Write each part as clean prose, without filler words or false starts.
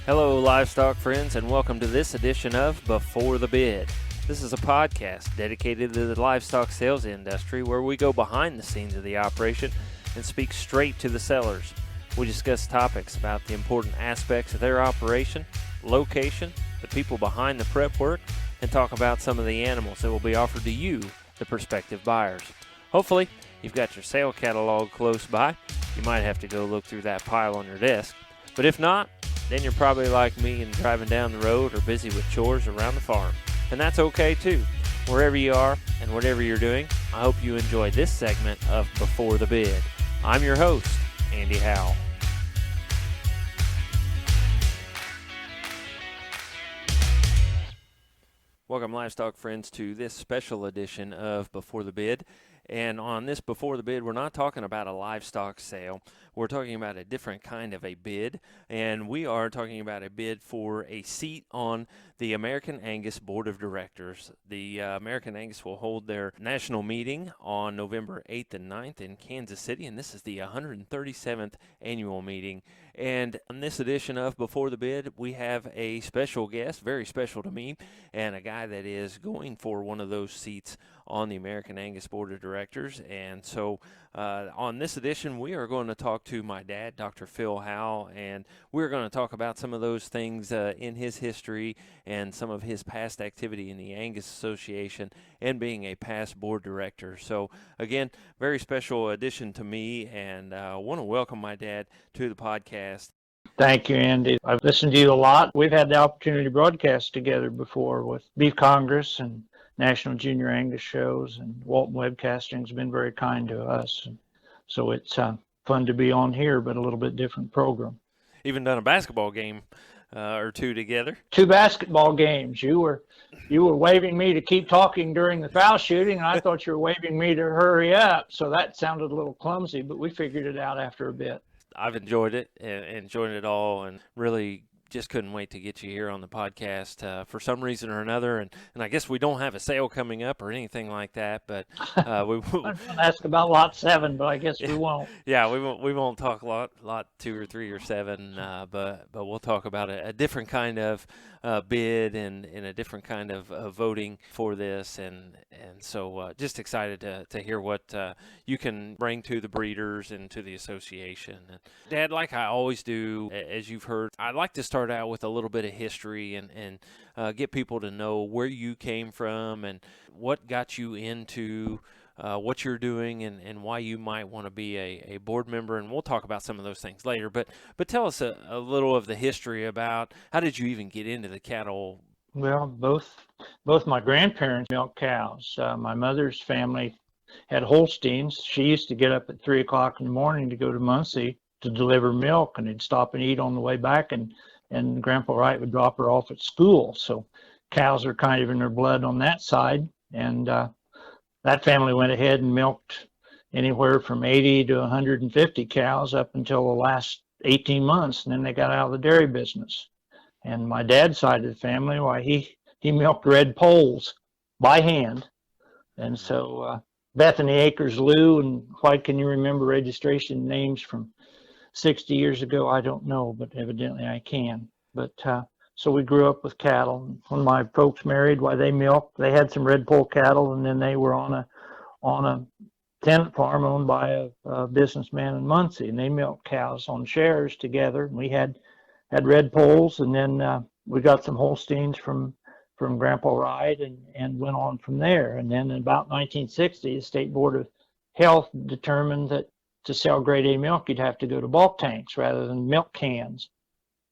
Hello, livestock friends, and welcome to this edition of Before the Bid. This is a podcast dedicated to the livestock sales industry where we go behind the scenes of the operation and speak straight to the sellers. We discuss topics about the important aspects of their operation, location, the people behind the prep work, and talk about some of the animals that will be offered to you, the prospective buyers. Hopefully, you've got your sale catalog close by. You might have to go look through that pile on your desk. But if not, then you're probably like me and driving down the road or busy with chores around the farm. And that's okay too. Wherever you are and whatever you're doing, I hope you enjoy this segment of Before the Bid. I'm your host, Andy Howell. Welcome, livestock friends, to this special edition of Before the Bid. And on this Before the Bid, we're not talking about a livestock sale. We're talking about a different kind of a bid, and we are talking about a bid for a seat on the American Angus Board of Directors. The American Angus will hold their national meeting on November 8th and 9th in Kansas City, and this is the 137th annual meeting. And on this edition of Before the Bid, we have a special guest, very special to me, and a guy that is going for one of those seats on the American Angus Board of Directors. And so on this edition, we are going to talk to my dad, Dr. Phil Howell, and we're going to talk about some of those things in his history and some of his past activity in the Angus Association and being a past board director. So again, very special addition to me, and I want to welcome my dad to the podcast. Thank you, Andy. I've listened to you a lot. We've had the opportunity to broadcast together before with Beef Congress and National Junior Angus shows, and Walton Webcasting has been very kind to us. So it's fun to be on here, but a little bit different program. Even done a basketball game or two together. 2 basketball games. You were waving me to keep talking during the foul shooting, and I thought you were waving me to hurry up. So that sounded a little clumsy, but we figured it out after a bit. I've enjoyed it and enjoyed it all, and really just couldn't wait to get you here on the podcast for some reason or another. And I guess we don't have a sale coming up or anything like that, but we will ask about lot 7, but I guess we won't. Yeah, we won't talk lot 2 or 3 or 7, but we'll talk about a different kind of bid and a different kind of voting for this, and so just excited to hear what you can bring to the breeders and to the association. And Dad, like I always do, as you've heard, I like to start out with a little bit of history and get people to know where you came from and what got you into what you're doing and why you might want to be a board member, and we'll talk about some of those things later. But tell us a little of the history about how did you even get into the cattle? Well, both my grandparents milked cows. My mother's family had Holsteins. She used to get up at 3 o'clock in the morning to go to Muncie to deliver milk, and they'd stop and eat on the way back, and Grandpa Wright would drop her off at school. So cows are kind of in their blood on that side, and that family went ahead and milked anywhere from 80 to 150 cows up until the last 18 months, and then they got out of the dairy business. And my dad's side of the family, why, he milked red poles by hand. And so Bethany Acres Lou, and why can you remember registration names from 60 years ago? I don't know, but evidently I can. But so we grew up with cattle. When my folks married, why, they milked. They had some red pole cattle, and then they were on a tenant farm owned by a businessman in Muncie, and they milked cows on shares together. And we had red poles, and then we got some Holsteins from Grandpa Wright, and went on from there. And then in about 1960, the State Board of Health determined that to sell grade A milk, you'd have to go to bulk tanks rather than milk cans.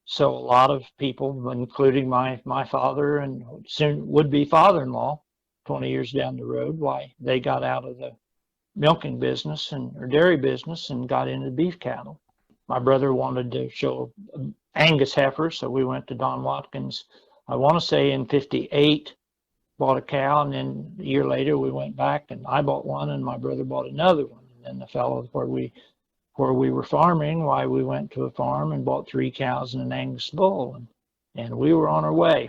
So a lot of people, including my father and soon would-be father-in-law, 20 years down the road, why, they got out of the milking business or dairy business and got into beef cattle. My brother wanted to show Angus heifers, so we went to Don Watkins, I want to say in 58, bought a cow, and then a year later we went back and I bought one and my brother bought another one. And then the fellow where we were farming, why, we went to a farm and bought 3 cows and an Angus bull, and we were on our way.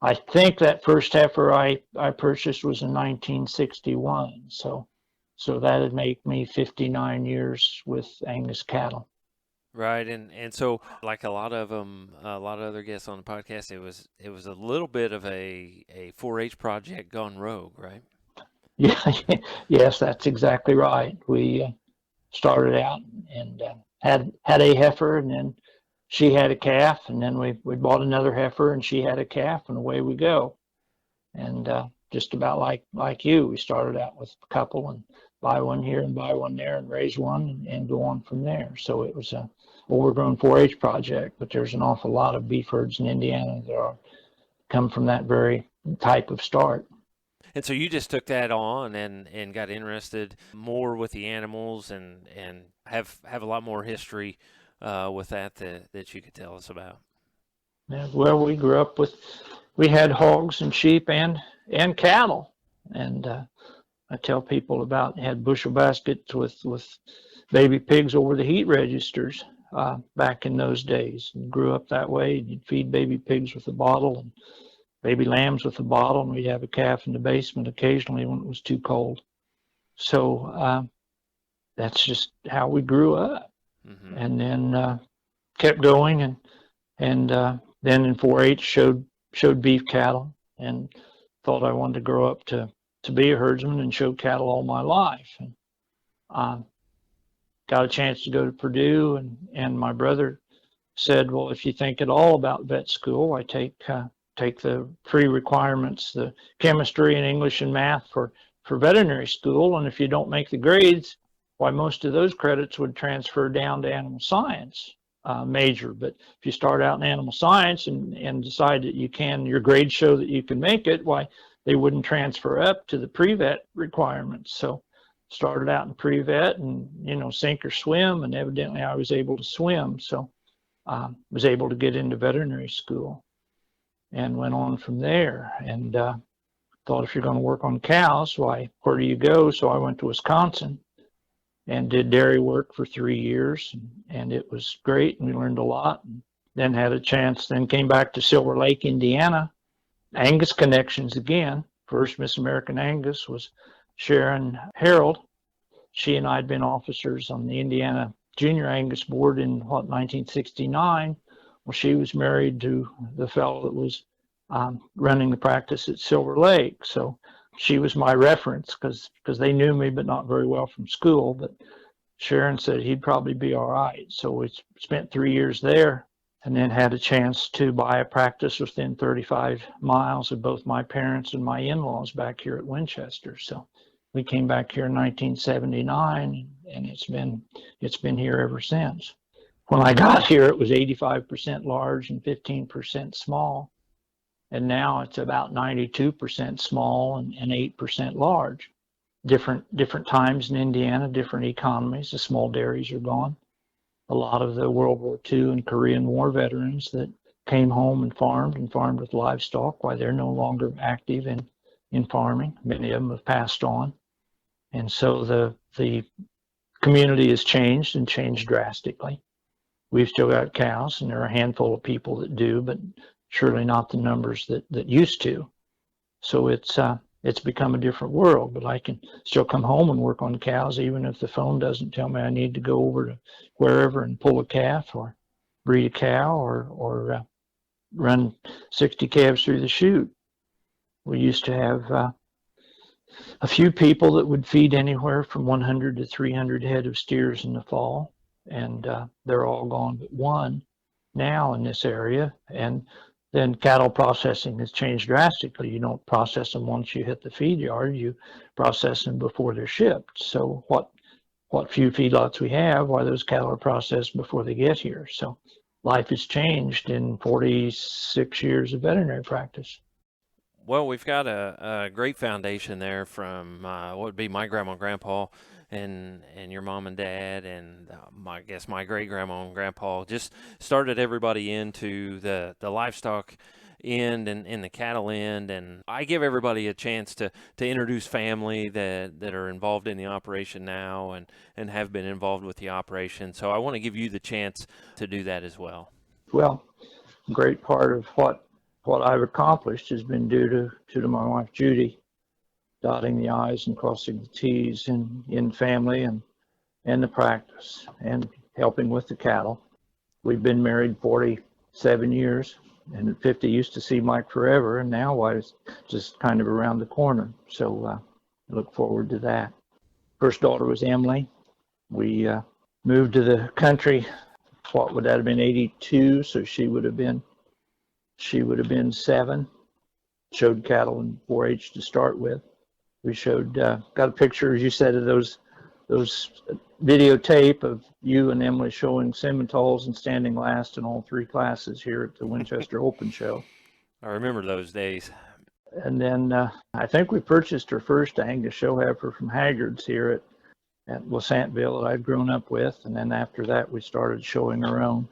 I think that first heifer I purchased was in 1961, so that'd make me 59 years with Angus cattle. Right, and so like a lot of them, a lot of other guests on the podcast, it was a little bit of a 4-H project gone rogue, right? Yeah, yes, that's exactly right. We started out and had a heifer, and then she had a calf, and then we bought another heifer, and she had a calf, and away we go. And just about like you, we started out with a couple and buy one here and buy one there and raise one and go on from there. So it was a overgrown 4-H project, but there's an awful lot of beef herds in Indiana that are come from that very type of start. And so you just took that on and got interested more with the animals and have a lot more history with that you could tell us about. Yeah, well, we grew up with, we had hogs and sheep and cattle, and I tell people about had bushel baskets with baby pigs over the heat registers back in those days. And grew up that way. You'd feed baby pigs with a bottle and baby lambs with a bottle, and we'd have a calf in the basement occasionally when it was too cold. So that's just how we grew up, Hmm. and then kept going, and then in 4-H showed beef cattle, and thought I wanted to grow up to be a herdsman and show cattle all my life. And uh, got a chance to go to Purdue, and my brother said, well, if you think at all about vet school, I take the pre-requirements, the chemistry and English and math for veterinary school, and if you don't make the grades, why most of those credits would transfer down to animal science major. But if you start out in animal science and decide that you can, your grades show that you can make it, why they wouldn't transfer up to the pre-vet requirements. So started out in pre-vet and, sink or swim, and evidently I was able to swim. So was able to get into veterinary school and went on from there. And thought, if you're going to work on cows, why, where do you go? So I went to Wisconsin and did dairy work for 3 years, and it was great, and we learned a lot. And then had a chance, then came back to Silver Lake, Indiana. Angus connections again. First Miss American Angus was Sharon Harold. She and I had been officers on the Indiana Junior Angus Board in 1969. Well, she was married to the fellow that was running the practice at Silver Lake. So she was my reference because they knew me, but not very well from school. But Sharon said he'd probably be all right. So we spent 3 years there, and then had a chance to buy a practice within 35 miles of both my parents and my in-laws back here at Winchester. So we came back here in 1979, and it's been here ever since. When I got here, it was 85% large and 15% small, and now it's about 92% small and 8% large. Different times in Indiana, different economies. The small dairies are gone. A lot of the World War II and Korean War veterans that came home and farmed with livestock, why they're no longer active in farming. Many of them have passed on. And so the community has changed and changed drastically. We've still got cows, and there are a handful of people that do, but surely not the numbers that used to. So it's become a different world, but I can still come home and work on cows, even if the phone doesn't tell me I need to go over to wherever and pull a calf or breed a cow or run 60 calves through the chute. We used to have a few people that would feed anywhere from 100 to 300 head of steers in the fall, and they're all gone but one now in this area. And then cattle processing has changed drastically. You don't process them once you hit the feed yard, you process them before they're shipped. So what few feedlots we have, why those cattle are processed before they get here. So life has changed in 46 years of veterinary practice. Well, we've got a great foundation there from what would be my grandma and grandpa, and your mom and dad, and I guess my great grandma and grandpa just started everybody into the livestock end and the cattle end. And I give everybody a chance to introduce family that are involved in the operation now and have been involved with the operation. So I want to give you the chance to do that as well. Well, a great part of what I've accomplished has been due to my wife Judy, dotting the I's and crossing the T's in family and the practice, and helping with the cattle. we've been married 47 years, and 50 used to seem like forever, and now it's just kind of around the corner. So I look forward to that. First daughter was Emily. We moved to the country. What would that have been? 82. So she would have been 7. Showed cattle in 4-H to start with. We showed got a picture, as you said, of those videotape of you and Emily showing Simmentals and standing last in all 3 classes here at the Winchester Open Show. I remember those days. And then I think we purchased her first Angus show heifer from Haggard's here at Lasantville that I'd grown up with. And then after that, we started showing our own.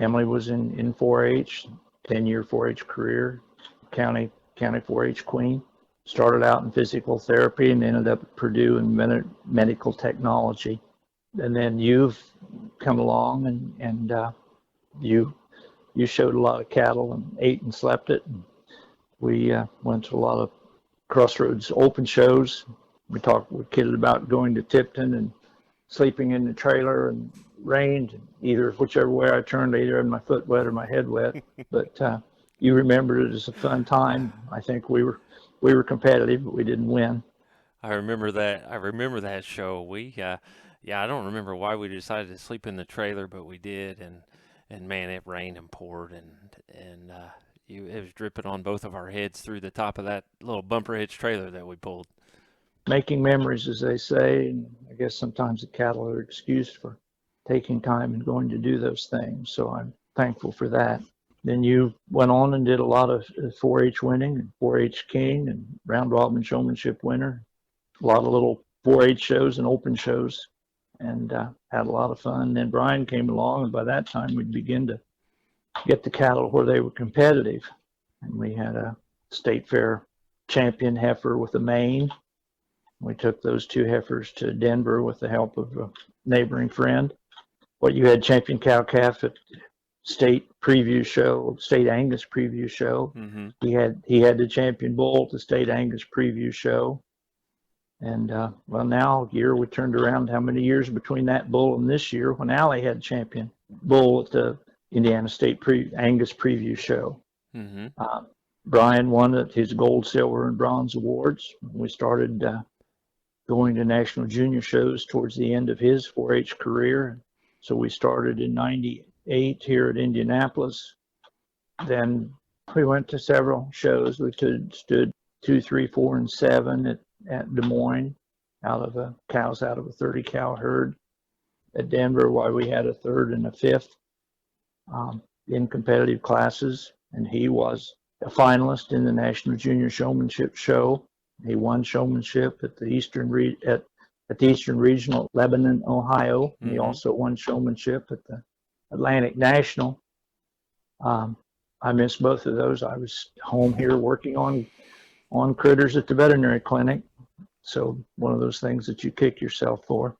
Emily was in 4-H, 10-year 4-H career, county 4-H queen. Started out in physical therapy and ended up at Purdue in medical technology. And then you've come along and you showed a lot of cattle and ate and slept it. And we went to a lot of Crossroads open shows. We kidded about going to Tipton and sleeping in the trailer and rained. Whichever way I turned, I either had my foot wet or my head wet. But you remembered it as a fun time. I think we were competitive, but we didn't win. I remember that show. I don't remember why we decided to sleep in the trailer, but we did, and man, it rained and poured, and it was dripping on both of our heads through the top of that little bumper hitch trailer that we pulled. Making memories, as they say, and I guess sometimes the cattle are excused for taking time and going to do those things. So I'm thankful for that. Then you went on and did a lot of 4-H winning and 4-H king and round robin showmanship winner. A lot of little 4-H shows and open shows, and had a lot of fun. Then Brian came along, and by that time we'd begin to get the cattle where they were competitive. And we had a state fair champion heifer with a mane. We took those 2 heifers to Denver with the help of a neighboring friend. You had champion cow calf at state preview show, state Angus preview show. Mm-hmm. He had the champion bull at the state Angus preview show. And now year we turned around how many years between that bull and this year when Allie had champion bull at the Indiana State Angus preview show. Mm-hmm. Brian won at his gold, silver, and bronze awards. We started going to national junior shows towards the end of his 4-H career. So we started in 98 here at Indianapolis. Then we went to several shows. We stood 2, 3, 4, and 7 at Des Moines cows out of a 30 cow herd. At Denver, while we had a 3rd and a 5th in competitive classes, and he was a finalist in the National Junior Showmanship Show. He won showmanship at the Eastern Regional at Lebanon, Ohio. Mm-hmm. He also won showmanship at the Atlantic National. I missed both of those. I was home here working on critters at the veterinary clinic. So one of those things that you kick yourself for.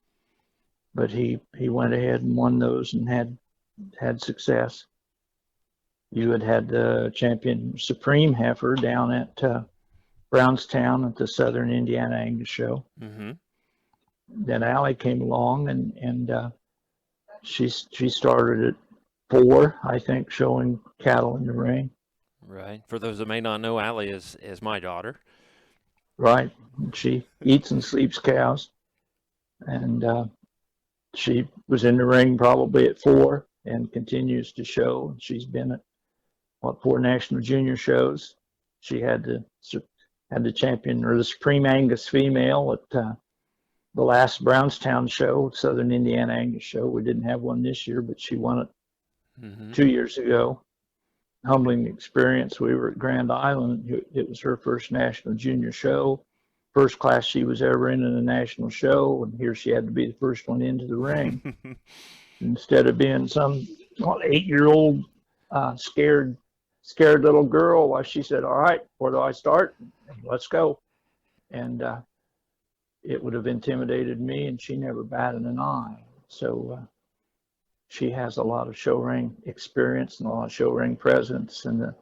But he went ahead and won those and had success. You had the champion Supreme heifer down at Brownstown at the Southern Indiana Angus Show. Mm-hmm. Then Allie came along and she started at 4, I think, showing cattle in the ring. Right. For those that may not know, Allie is my daughter. Right. She eats and sleeps cows. And she was in the ring probably at 4 and continues to show. She's been at 4 national junior shows. She had the champion or the Supreme Angus female at the last Brownstown show, Southern Indiana Angus Show. We didn't have one this year, but she won it 2 years ago. Humbling experience. We were at Grand Island. It was her first national junior show. First class she was ever in a national show, and here she had to be the first one into the ring. Instead of being some 8-year-old scared little girl, she said, "All right, where do I start? Let's go." And it would have intimidated me, and she never batted an eye. So she has a lot of show ring experience and a lot of show ring presence. And the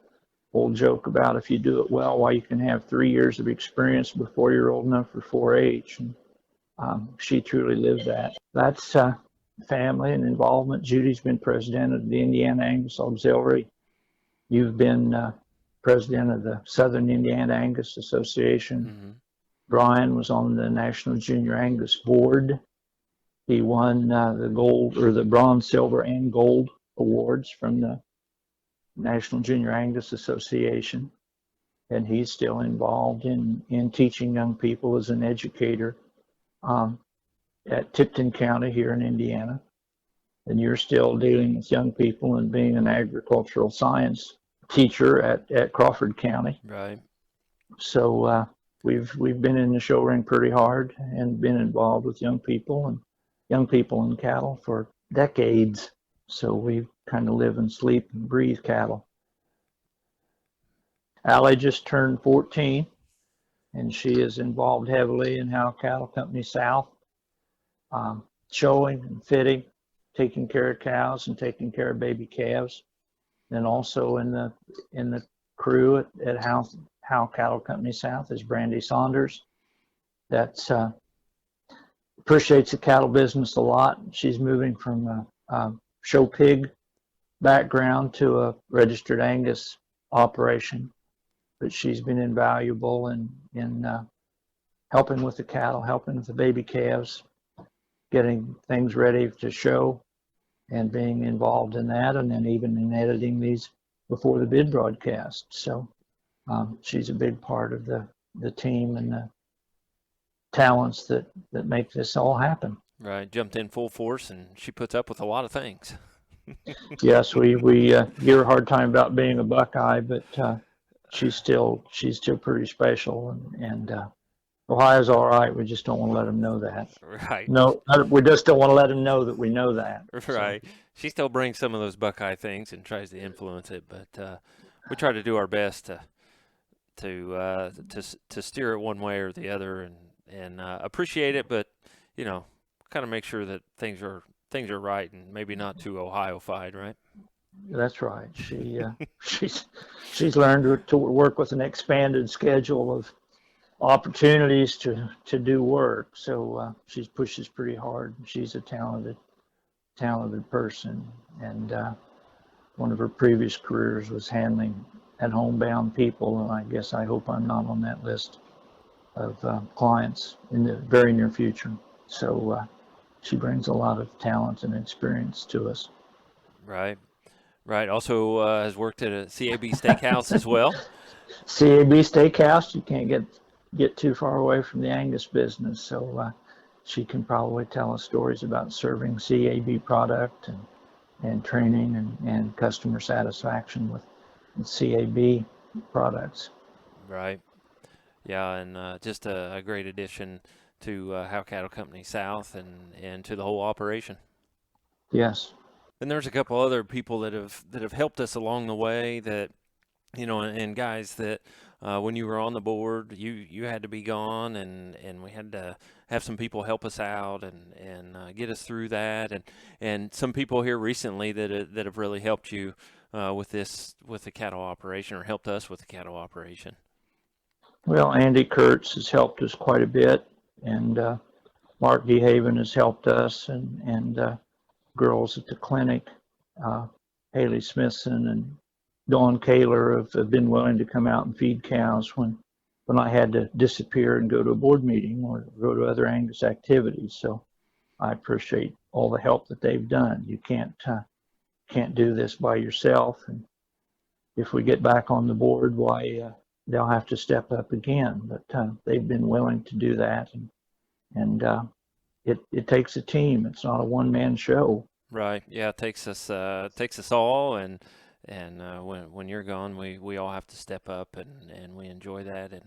old joke about if you do it well, why you can have 3 years of experience before you're old enough for 4-H. And she truly lived that. That's family and involvement. Judy's been president of the Indiana Angus Auxiliary. You've been president of the Southern Indiana Angus Association. Mm-hmm. Brian was on the National Junior Angus Board. He won the gold or the bronze, silver, and gold awards from the National Junior Angus Association. And he's still involved in teaching young people as an educator at Tipton County here in Indiana. And you're still dealing with young people and being an agricultural science teacher at Crawford County. Right. So we've been in the show ring pretty hard and been involved with young people and cattle for decades. So we kind of live and sleep and breathe cattle. Allie just turned 14, and she is involved heavily in Howell Cattle Company South, showing and fitting, taking care of cows and taking care of baby calves. And also in the crew at Howell Cattle Company South is Brandy Saunders. That's appreciates the cattle business a lot. She's moving from a show pig background to a registered Angus operation, but she's been invaluable in helping with the cattle, helping with the baby calves, getting things ready to show, and being involved in that, and then even in editing these before the bid broadcasts. So she's a big part of the team and the talents that make this all happen. Right. Jumped in full force, and she puts up with a lot of things. Yes, we give her a hard time about being a Buckeye, but she's still pretty special, and Ohio's all right. We just don't want to let them know that. Right. No, we just don't want to let them know that we know that. Right. So. She still brings some of those Buckeye things and tries to influence it, but we try to do our best to steer it one way or the other, and appreciate it, but kind of make sure that things are right and maybe not too Ohio-fied, right? That's right. She's learned to work with an expanded schedule of opportunities to do work. So she pushes pretty hard. She's a talented person, and one of her previous careers was handling at homebound people, and I hope I'm not on that list of clients in the very near future. So she brings a lot of talent and experience to us. Right. Also has worked at a CAB Steakhouse as well. CAB Steakhouse, you can't get too far away from the Angus business, so she can probably tell us stories about serving CAB product and training and customer satisfaction with CAB products. Right. Yeah, and just a great addition to Howell Cattle Company South and to the whole operation. Yes. And there's a couple other people that have helped us along the way that, and guys that when you were on the board, you had to be gone, and we had to have some people help us out and get us through that, and some people here recently that have really helped you with the cattle operation, or helped us with the cattle operation. Well, Andy Kurtz has helped us quite a bit, and Mark DeHaven has helped us, and girls at the clinic, Haley Smithson and Dawn Kaler have been willing to come out and feed cows when I had to disappear and go to a board meeting or go to other Angus activities. So I appreciate all the help that they've done. You can't do this by yourself, and if we get back on the board, why they'll have to step up again. But they've been willing to do that, and it takes a team. It's not a one-man show. Right. Yeah, it takes us all, and when you're gone, we all have to step up, and we enjoy that, and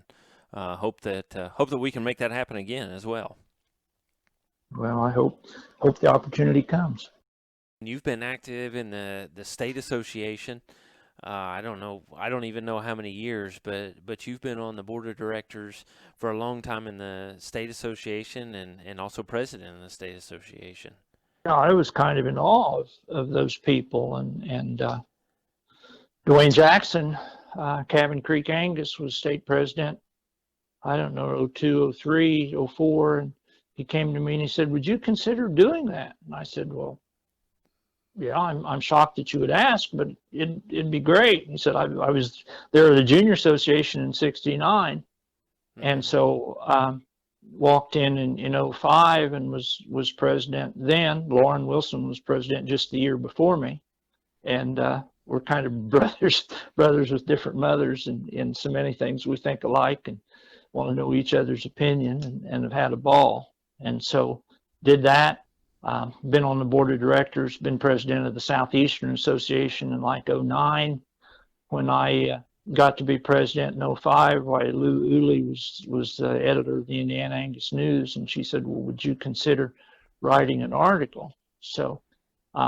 hope that we can make that happen again as well. Well, I hope the opportunity comes. You've been active in the state association. I don't even know how many years, but you've been on the board of directors for a long time in the state association, and also president of the state association. I was kind of in awe of those people, and Dwayne Jackson, Cabin Creek Angus, was state president. I don't know, 02, 03, 04, and he came to me and he said, "Would you consider doing that?" And I said, "Well, yeah, I'm shocked that you would ask, but it'd be great." He said, I was there at the Junior Association in '69, and so walked in '05 and was president then. Lauren Wilson was president just the year before me, and we're kind of brothers with different mothers, and in so many things we think alike and want to know each other's opinion, and have had a ball. And so did that. Been on the board of directors, been president of the Southeastern Association in like '09. When I got to be president in '05, why Lou Uli was the editor of the Indiana Angus News, and she said, "Well, would you consider writing an article so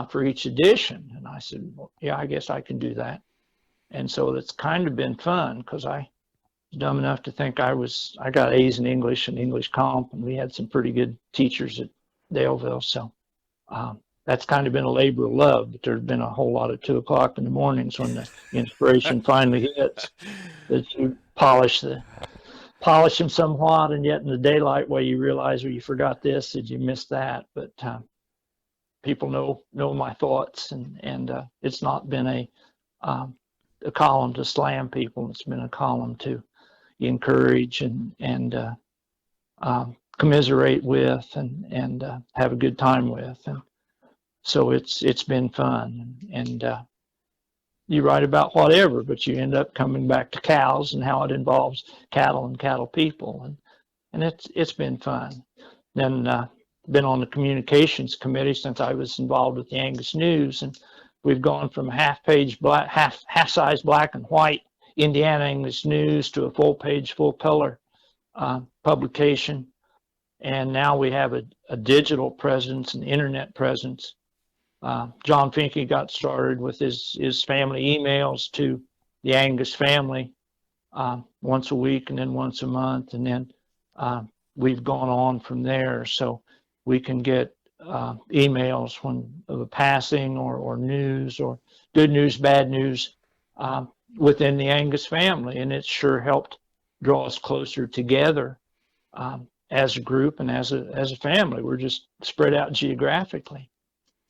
for each edition?" And I said, "Well, yeah, I guess I can do that." And so it's kind of been fun, because I was dumb enough to think I got A's in English and English comp, and we had some pretty good teachers at Daleville. So that's kind of been a labor of love, but there's been a whole lot of 2 o'clock in the mornings when the inspiration finally hits, that you polish them somewhat, and yet in the daylight where you realize, well, you forgot this, did you miss that? But people know my thoughts, and it's not been a column to slam people. It's been a column to encourage and commiserate with, and have a good time with. And so it's been fun. And you write about whatever, but you end up coming back to cows and how it involves cattle and cattle people, and it's been fun. Then been on the communications committee since I was involved with the Angus News, and we've gone from half-size black and white Indiana Angus News to a full-page, full-color publication. And now we have a digital presence, an internet presence. John Finke got started with his family emails to the Angus family once a week and then once a month. And then we've gone on from there. So we can get emails of a passing or news, or good news, bad news within the Angus family. And it's sure helped draw us closer together as a group and as a family. We're just spread out geographically.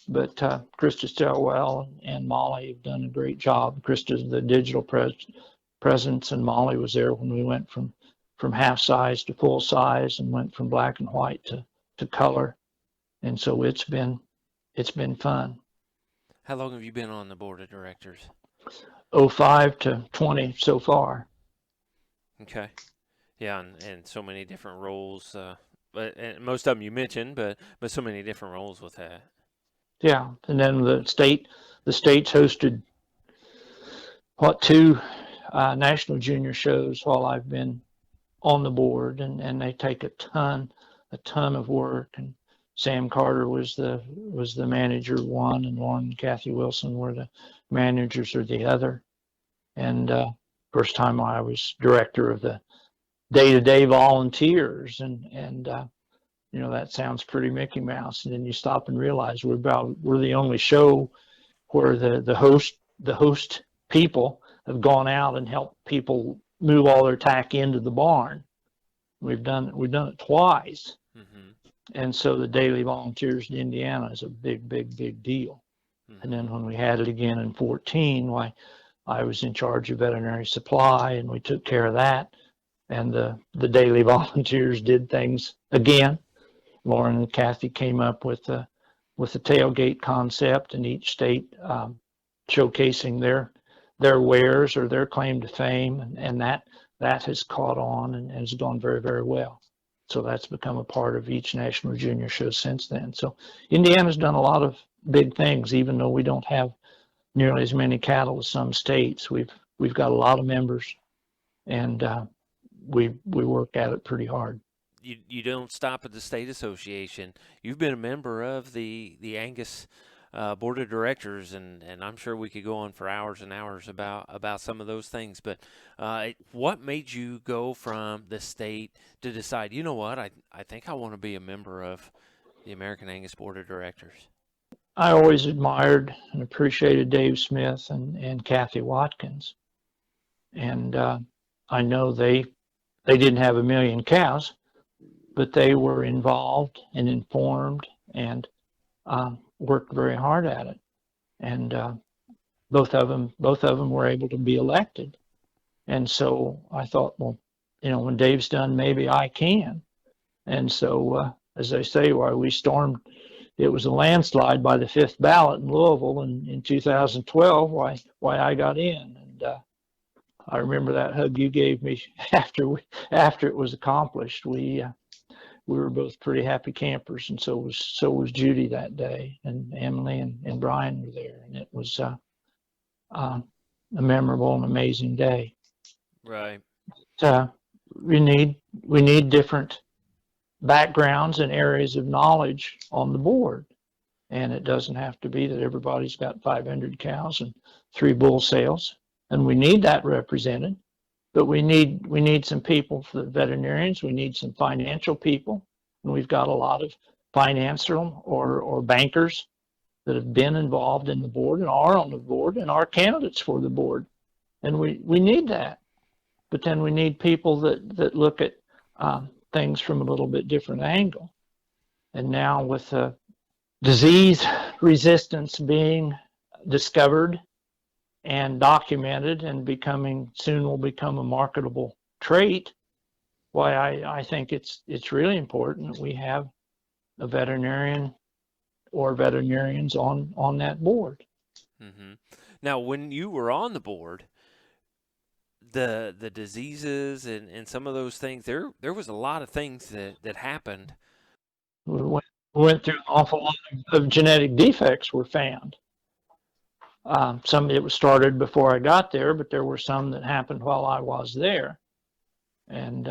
But Krista Stilwell and Molly have done a great job. Krista's the digital presence, and Molly was there when we went from half size to full size, and went from black and white to color. And so it's been fun. How long have you been on the board of directors? 05 to 20 so far. Okay. Yeah, and so many different roles, and most of them you mentioned, but so many different roles with that. Yeah, and then the state's hosted two national junior shows while I've been on the board, and they take a ton of work. And Sam Carter was the manager of one, and Lauren and Kathy Wilson were the managers of the other. And first time I was director of the day-to-day volunteers, and that sounds pretty Mickey Mouse, and then you stop and realize we're the only show where the host people have gone out and helped people move all their tack into the barn. We've done it twice. Mm-hmm. And so the daily volunteers in Indiana is a big deal. Mm-hmm. And then when we had it again in 2014, why I was in charge of veterinary supply, and we took care of that. And the daily volunteers did things again. Lauren and Kathy came up with the tailgate concept, in each state showcasing their wares or their claim to fame, and that has caught on and has gone very, very well. So that's become a part of each national junior show since then. So Indiana's done a lot of big things, even though we don't have nearly as many cattle as some states. We've got a lot of members, and we work at it pretty hard. You don't stop at the state association. You've been a member of the Angus board of directors, and I'm sure we could go on for hours and hours about some of those things. But what made you go from the state to decide, you know what, I think I want to be a member of the American Angus board of directors? I always admired and appreciated Dave Smith and Kathy Watkins, and I know they didn't have a million cows, but they were involved and informed and worked very hard at it. And both of them were able to be elected. And so I thought, well, when Dave's done, maybe I can. And so, as I say, why we stormed, it was a landslide by the fifth ballot in Louisville in 2012. Why I got in, and I remember that hug you gave me after it was accomplished. We were both pretty happy campers, and so was Judy that day, and Emily and Brian were there, and it was a memorable and amazing day. Right. We need different backgrounds and areas of knowledge on the board, and it doesn't have to be that everybody's got 500 cows and 3 bull sales, and we need that represented. But we need some people for the veterinarians. We need some financial people, and we've got a lot of financial or bankers that have been involved in the board and are on the board and are candidates for the board, and we need that. But then we need people that look at things from a little bit different angle. And now with disease resistance being discovered and documented and soon will become a marketable trait, why I think it's really important that we have a veterinarian or veterinarians on that board. Mm-hmm. Now, when you were on the board, the diseases and some of those things, there was a lot of things that happened. We went through an awful lot of genetic defects were found. Some of it was started before I got there, but there were some that happened while I was there. And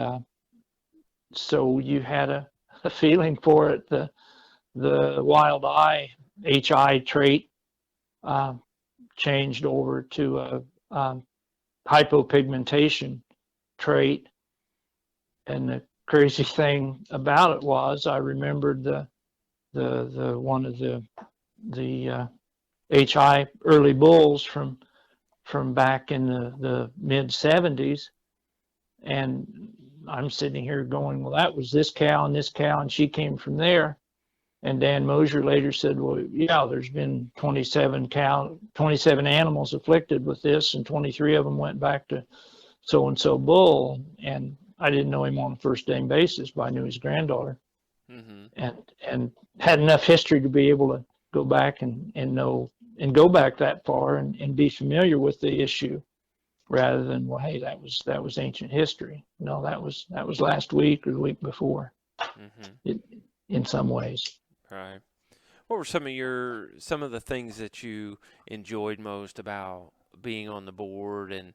so you had a feeling for it. The wild eye HI trait changed over to a hypopigmentation trait. And the crazy thing about it was I remembered the one of the HI early bulls from back in the mid 70s, and I'm sitting here going, well, that was this cow, and she came from there. And Dan Mosier later said, well, yeah, there's been 27 animals afflicted with this, and 23 of them went back to so-and-so bull. And I didn't know him on a first name basis, but I knew his granddaughter. Mm-hmm. And had enough history to be able to go back and know, and go back that far and be familiar with the issue, rather than, well, hey, that was ancient history. No, that was last week or the week before. Mm-hmm. In some ways. Right. What were some of the things that you enjoyed most about being on the board, and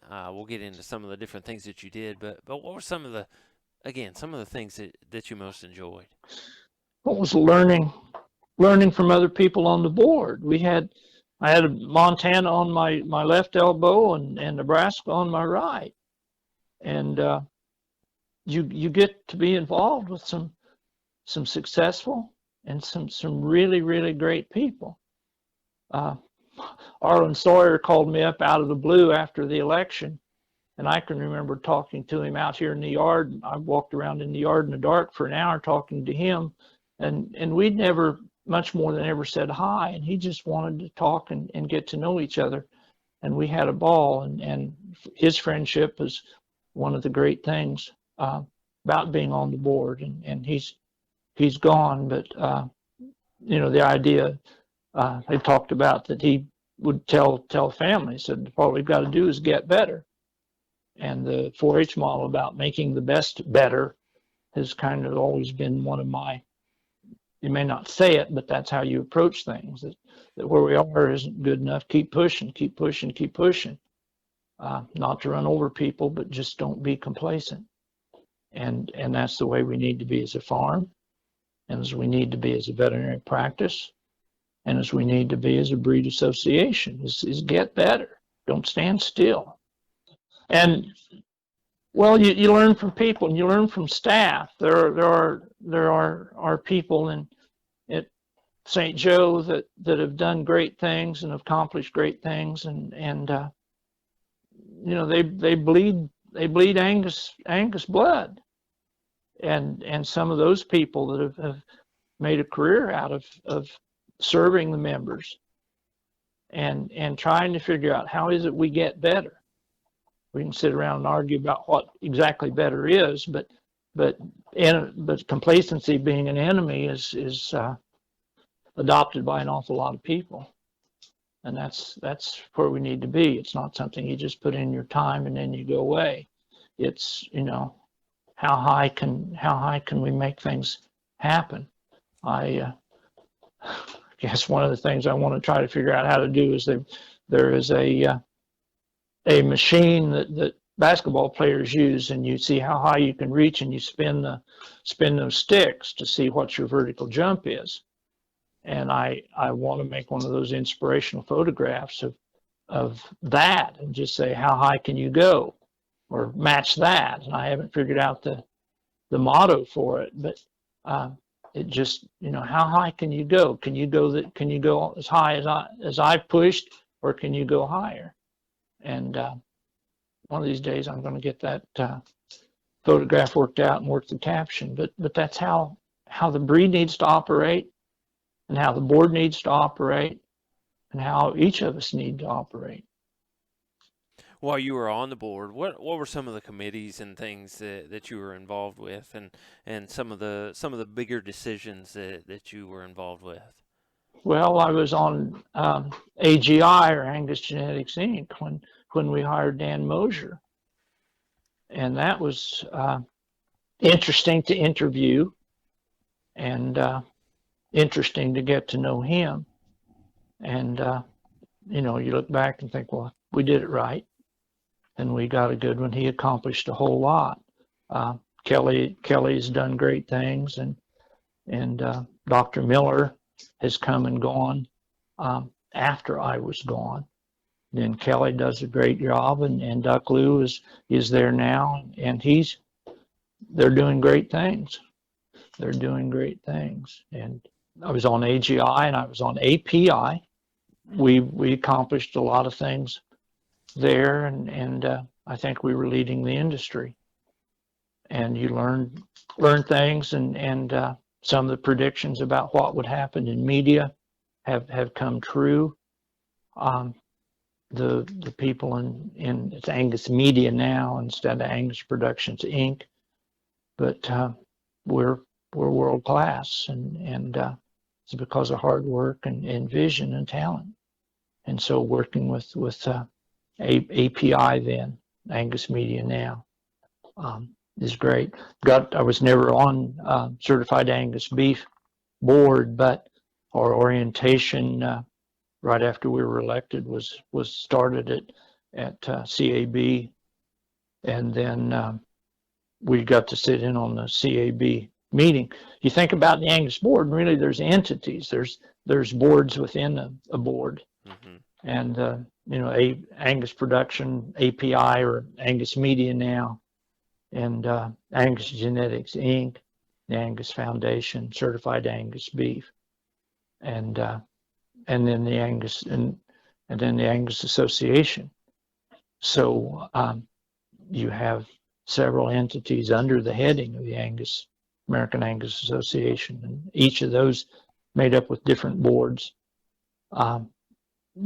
we'll get into some of the different things that you did, but what were some of the things that you most enjoyed? What was learning from other people on the board. I had Montana on my left elbow and Nebraska on my right, and you get to be involved with some successful and some really, really great people. Arlen Sawyer called me up out of the blue after the election, and I can remember talking to him out here in the yard. I walked around in the yard in the dark for an hour talking to him, and we'd never much more than ever said hi, and he just wanted to talk and get to know each other, and we had a ball, and his friendship is one of the great things about being on the board, and he's gone, but the idea they talked about that he would tell families, said all we've got to do is get better, and the 4-H model about making the best better has kind of always been one of my, you may not say it, but that's how you approach things, that where we are isn't good enough. Keep pushing. Not to run over people, but just don't be complacent. And that's the way we need to be as a farm, and as we need to be as a veterinary practice, and as we need to be as a breed association, is get better. Don't stand still. And well, you learn from people, and you learn from staff. There are people at St. Joe that have done great things and accomplished great things, and they bleed Angus blood, and some of those people that have made a career out of serving the members and trying to figure out how is it we get better. We can sit around and argue about what exactly better is, but complacency being an enemy is adopted by an awful lot of people, and that's where we need to be. It's not something you just put in your time and then you go away. It's, how high can we make things happen? I guess one of the things I want to try to figure out how to do is there is a machine that basketball players use, and you see how high you can reach, and you spin those sticks to see what your vertical jump is. And I want to make one of those inspirational photographs of that and just say, how high can you go, or match that. And I haven't figured out the motto for it, but it just, how high can you go? Can you go as high as I pushed, or can you go higher? And one of these days I'm going to get that photograph worked out and work the caption. But that's how the breed needs to operate, and how the board needs to operate, and how each of us need to operate. While you were on the board, what were some of the committees and things that you were involved with, and some of the bigger decisions that you were involved with? Well, I was on AGI, or Angus Genetics Inc., when we hired Dan Mosier, and that was interesting to interview, and interesting to get to know him. And you look back and think, well, we did it right, and we got a good one. He accomplished a whole lot. Kelly's done great things, and Dr. Miller has come and gone after I was gone. Then Kelly does a great job, and Duck Lou is there now, and they're doing great things. They're doing great things. And I was on AGI and I was on API. We accomplished a lot of things there, and I think we were leading the industry. And you learn things, and some of the predictions about what would happen in media have come true. The people in it's Angus Media now instead of Angus Productions Inc. But we're world class, and it's because of hard work and vision and talent. And so working with API then, Angus Media now, is great. I was never on Certified Angus Beef board, but our orientation right after we were elected was started at CAB, and then we got to sit in on the CAB meeting. You think about the Angus board, and really there's entities. There's boards within a board, and Angus Production, API, or Angus Media now, and Angus Genetics Inc., the Angus Foundation, Certified Angus Beef, and then the Angus and then the Angus Association. So you have several entities under the heading of the American Angus Association, and each of those made up with different boards,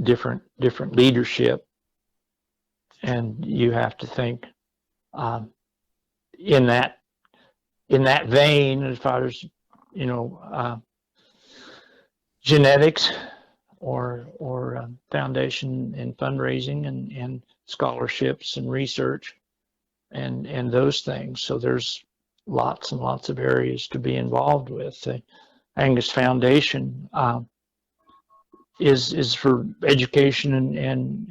different leadership, and you have to think in that vein as far as genetics or foundation and fundraising and scholarships and research and those things. So there's lots and lots of areas to be involved with. The Angus Foundation is for education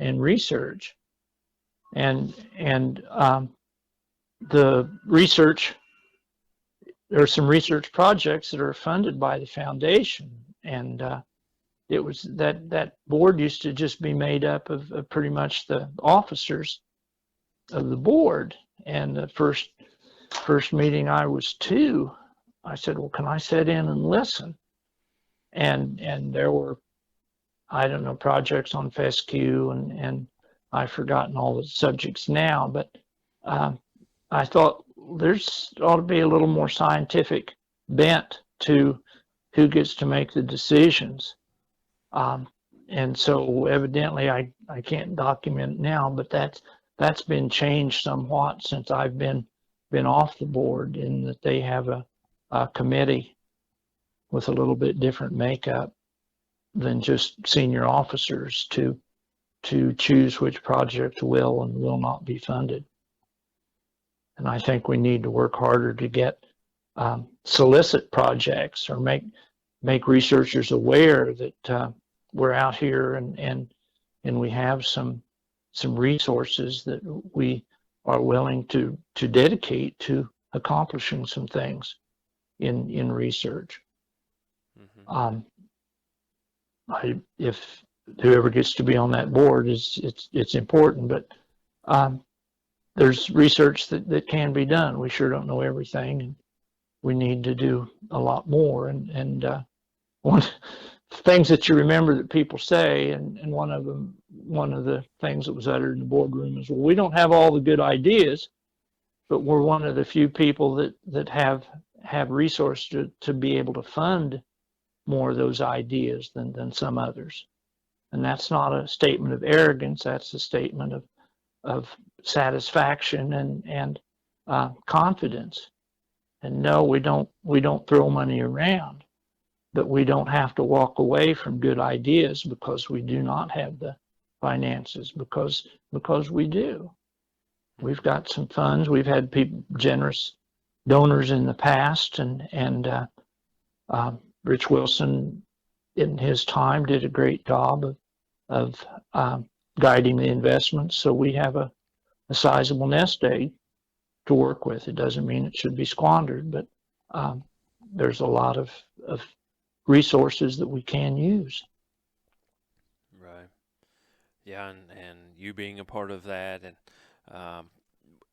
and research, and the research. There are some research projects that are funded by the foundation, and it was that board used to just be made up of pretty much the officers of the board. And the first meeting I was to, I said, well, can I sit in and listen? And there were, I don't know, projects on fescue, and I've forgotten all the subjects now, but I thought, there's ought to be a little more scientific bent to who gets to make the decisions. And so evidently I can't document it now, but that's been changed somewhat since I've been off the board, in that they have a committee with a little bit different makeup than just senior officers to choose which projects will and will not be funded. And I think we need to work harder to get solicit projects, or make researchers aware that we're out here and we have some resources that we are willing to dedicate to accomplishing some things in research. Mm-hmm. If whoever gets to be on that board it's important, but there's research that can be done. We sure don't know everything, and we need to do a lot more. And one things that you remember that people say, and one of the things that was uttered in the boardroom is, well, we don't have all the good ideas, but we're one of the few people that have resources to be able to fund more of those ideas than some others. And that's not a statement of arrogance. That's a statement of satisfaction and confidence. And no, we don't throw money around, but we don't have to walk away from good ideas because we do not have the finances, because we do. We've got some funds. We've had generous donors in the past, and Rich Wilson in his time did a great job of guiding the investments. So we have a sizable nest egg to work with. It doesn't mean it should be squandered, but there's a lot of resources that we can use. Right. Yeah, and you being a part of that,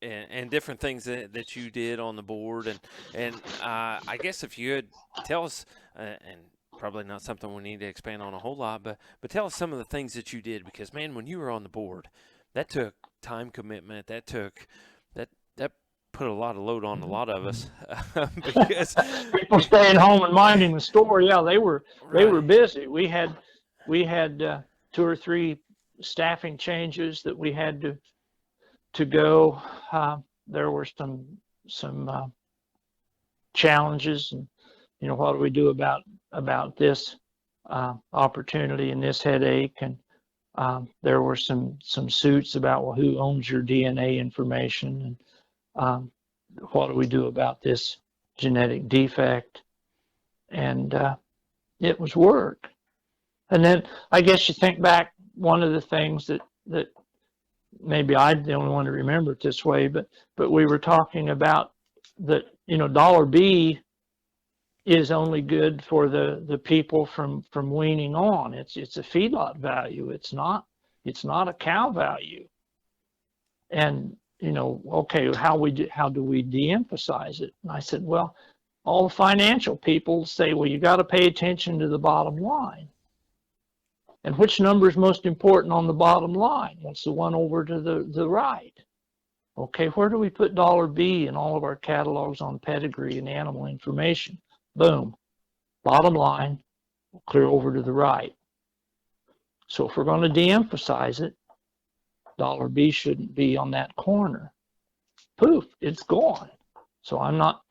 and different things that you did on the board, and I guess if you would tell us, and probably not something we need to expand on a whole lot, but tell us some of the things that you did, because man, when you were on the board, that took time commitment. That put a lot of load on a lot of us, because people staying home and minding the store. Yeah, they were busy. We had 2 or 3 staffing changes that we had to go. There were some challenges, and what do we do about this opportunity and this headache, and there were some suits about, well, who owns your DNA information, and what do we do about this genetic defect, and it was work. And then I guess you think back, one of the things that maybe I'm the only one to remember it this way, but we were talking about that, $B is only good for the people from weaning on. It's a feedlot value. It's not a cow value. And okay, how do we de-emphasize it? And I said, well, all the financial people say, well, you got to pay attention to the bottom line. And which number is most important on the bottom line? What's the one over to the right? Okay, where do we put $B in all of our catalogs on pedigree and animal information? Boom, bottom line, clear over to the right. So if we're going to de-emphasize it, $B shouldn't be on that corner. Poof, it's gone. So I'm not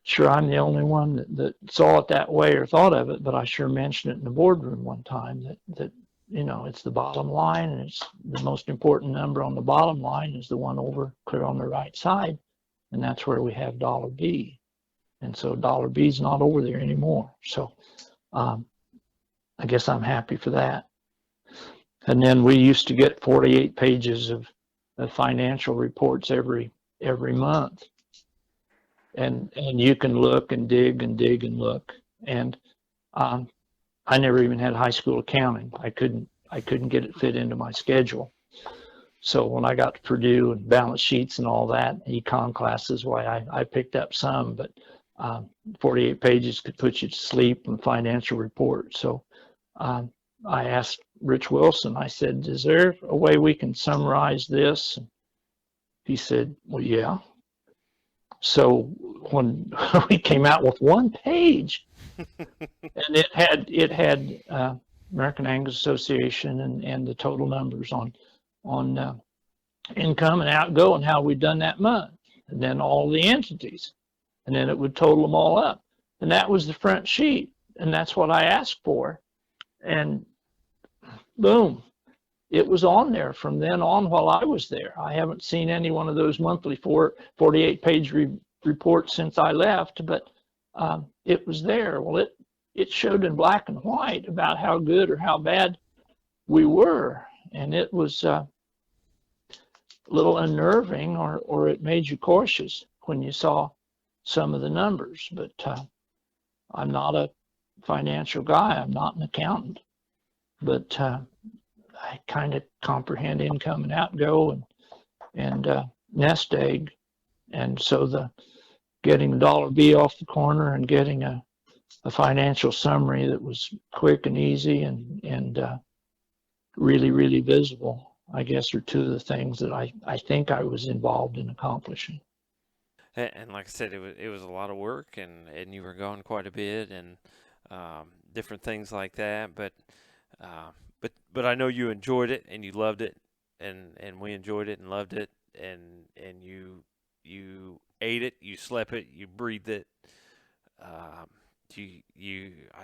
sure I'm the only one that saw it that way or thought of it, but I sure mentioned it in the boardroom one time that it's the bottom line, and it's the most important number on the bottom line is the one over clear on the right side, and that's where we have $B. And so $B is not over there anymore. So I guess I'm happy for that. And then we used to get 48 pages of financial reports every month. And you can look and dig and dig and look. And I never even had high school accounting. I couldn't get it fit into my schedule. So when I got to Purdue and balance sheets and all that, econ classes, why I picked up some, but 48 pages could put you to sleep on financial report. So I asked Rich Wilson, I said, is there a way we can summarize this? He said, well, yeah. So when we came out with one page, and it had American Angus Association and the total numbers on income and outgo and how we'd done that month, and then all the entities, and then it would total them all up, and that was the front sheet, and that's what I asked for, and boom, it was on there from then on while I was there. I haven't seen any one of those monthly 48-page reports since I left, but it was there. Well, it showed in black and white about how good or how bad we were, and it was a little unnerving, or it made you cautious when you saw some of the numbers. But I'm not a financial guy. I'm not an accountant, but I kind of comprehend income and outgo and nest egg, and so the getting the dollar B off the corner and getting a financial summary that was quick and easy and really, really visible, I guess, are two of the things that I think I was involved in accomplishing. And like I said, it was a lot of work, and you were gone quite a bit, and different things like that. But I know you enjoyed it and you loved it, and we enjoyed it and loved it, and you ate it, you slept it, you breathed it. I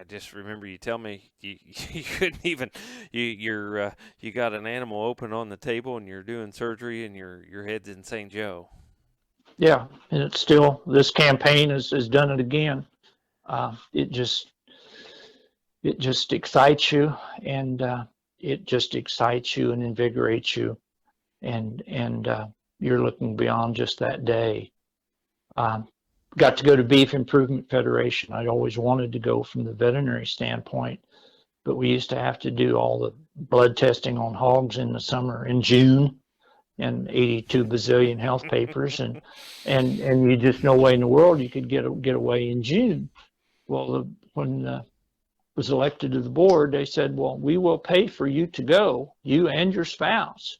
just remember you tell me you couldn't even you got an animal open on the table and you're doing surgery and your head's in St. Joe. Yeah, and it's still, this campaign has done it again. It just excites you, and it just excites you and invigorates you, and you're looking beyond just that day. Got to go to Beef Improvement Federation. I'd always wanted to go from the veterinary standpoint, but we used to have to do all the blood testing on hogs in the summer in June, and 82 bazillion health papers, and you just, no way in the world you could get away in June. Well, when was elected to the board, they said, well, we will pay for you to go, you and your spouse.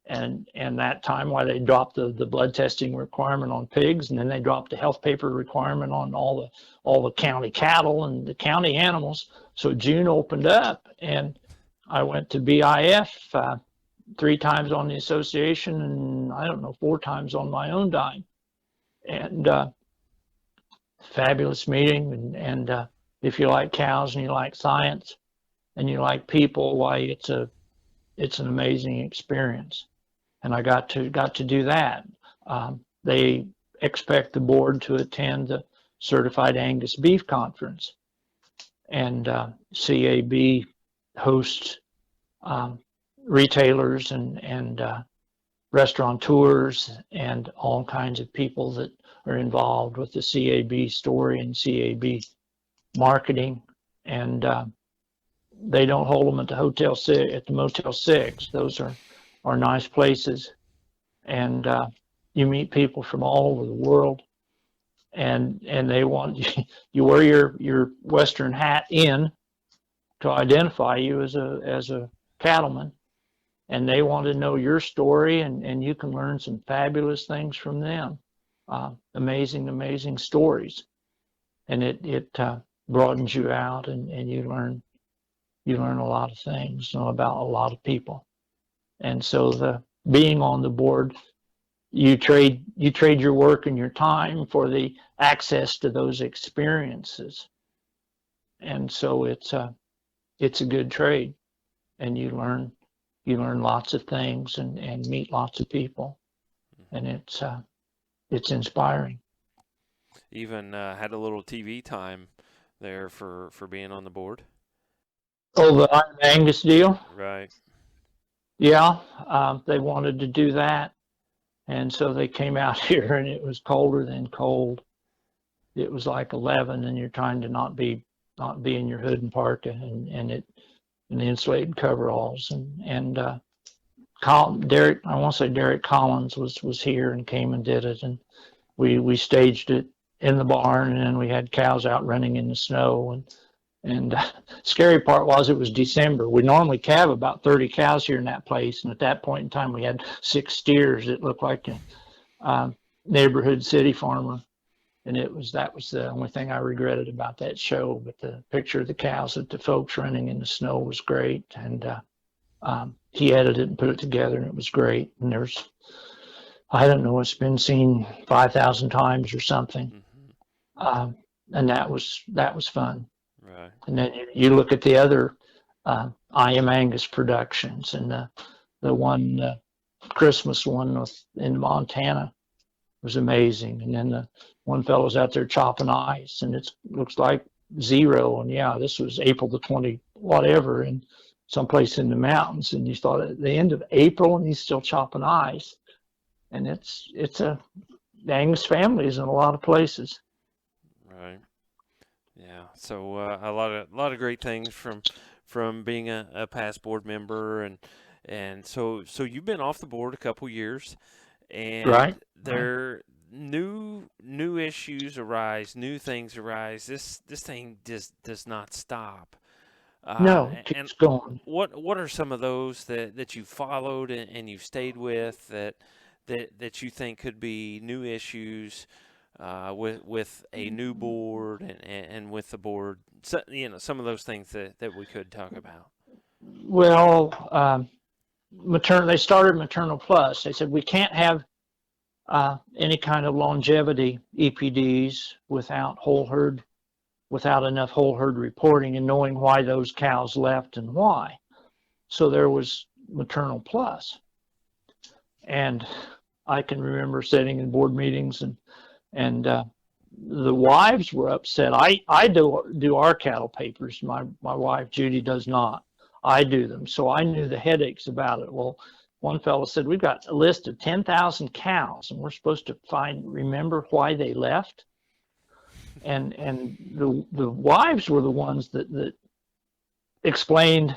And that time, why they dropped the blood testing requirement on pigs, and then they dropped the health paper requirement on all the county cattle and the county animals. So June opened up, and I went to BIF 3 times on the association, and I don't know, 4 times on my own dime. And fabulous meeting, and if you like cows and you like science and you like people, why, it's an amazing experience. And I got to do that. They expect the board to attend the Certified Angus Beef Conference, and CAB hosts retailers and restaurateurs and all kinds of people that are involved with the CAB story and CAB marketing, and they don't hold them at the Motel 6. Those are nice places, and you meet people from all over the world, and they want you wear your Western hat in to identify you as a cattleman, and they want to know your story, and you can learn some fabulous things from them. Amazing stories, and it broadens you out, and you learn a lot of things, about a lot of people. And so being on the board, you trade your work and your time for the access to those experiences, and so it's a good trade, and you learn lots of things and meet lots of people, and it's inspiring. Even had a little TV time there for being on the board. Oh, the Untitled Angus deal? Right. Yeah, they wanted to do that, and so they came out here, and it was colder than cold. It was like 11, and you're trying to not be in your hood and parka and the insulated coveralls, and Derek Collins was here and came and did it, and we staged it in the barn, and then we had cows out running in the snow, and scary part was it was December. We normally calve about 30 cows here in that place, and at that point in time we had 6 steers. It looked like neighborhood city farmer. And that was the only thing I regretted about that show. But the picture of the cows with the folks running in the snow was great. And he edited it and put it together, and it was great. And I don't know, it's been seen 5,000 times or something. And that was fun. Right. And then you look at the other Annual Angus productions, and the one Christmas one in Montana was amazing. And then the one fellow's out there chopping ice, and it looks like zero. And yeah, this was April the 20 whatever, and someplace in the mountains. And you thought at the end of April, and he's still chopping ice. And the Angus family is in a lot of places. Right. Yeah. So a lot of great things from being a past board member, and so you've been off the board a couple years, and Right. there new issues arise, new things arise. This thing just does not stop. No, it And keeps going. what are some of those that you followed and you've stayed with that you think could be new issues with a new board and with the board? So, some of those things that we could talk about. Well, they started Maternal Plus. They said we can't have any kind of longevity EPDs without enough whole herd reporting and knowing why those cows left and why. So there was Maternal Plus. And I can remember sitting in board meetings and the wives were upset. I do our cattle papers. My wife Judy does not. I do them. So I knew the headaches about it. Well, one fellow said, we've got a list of 10,000 cows and we're supposed to remember why they left. And the wives were the ones that explained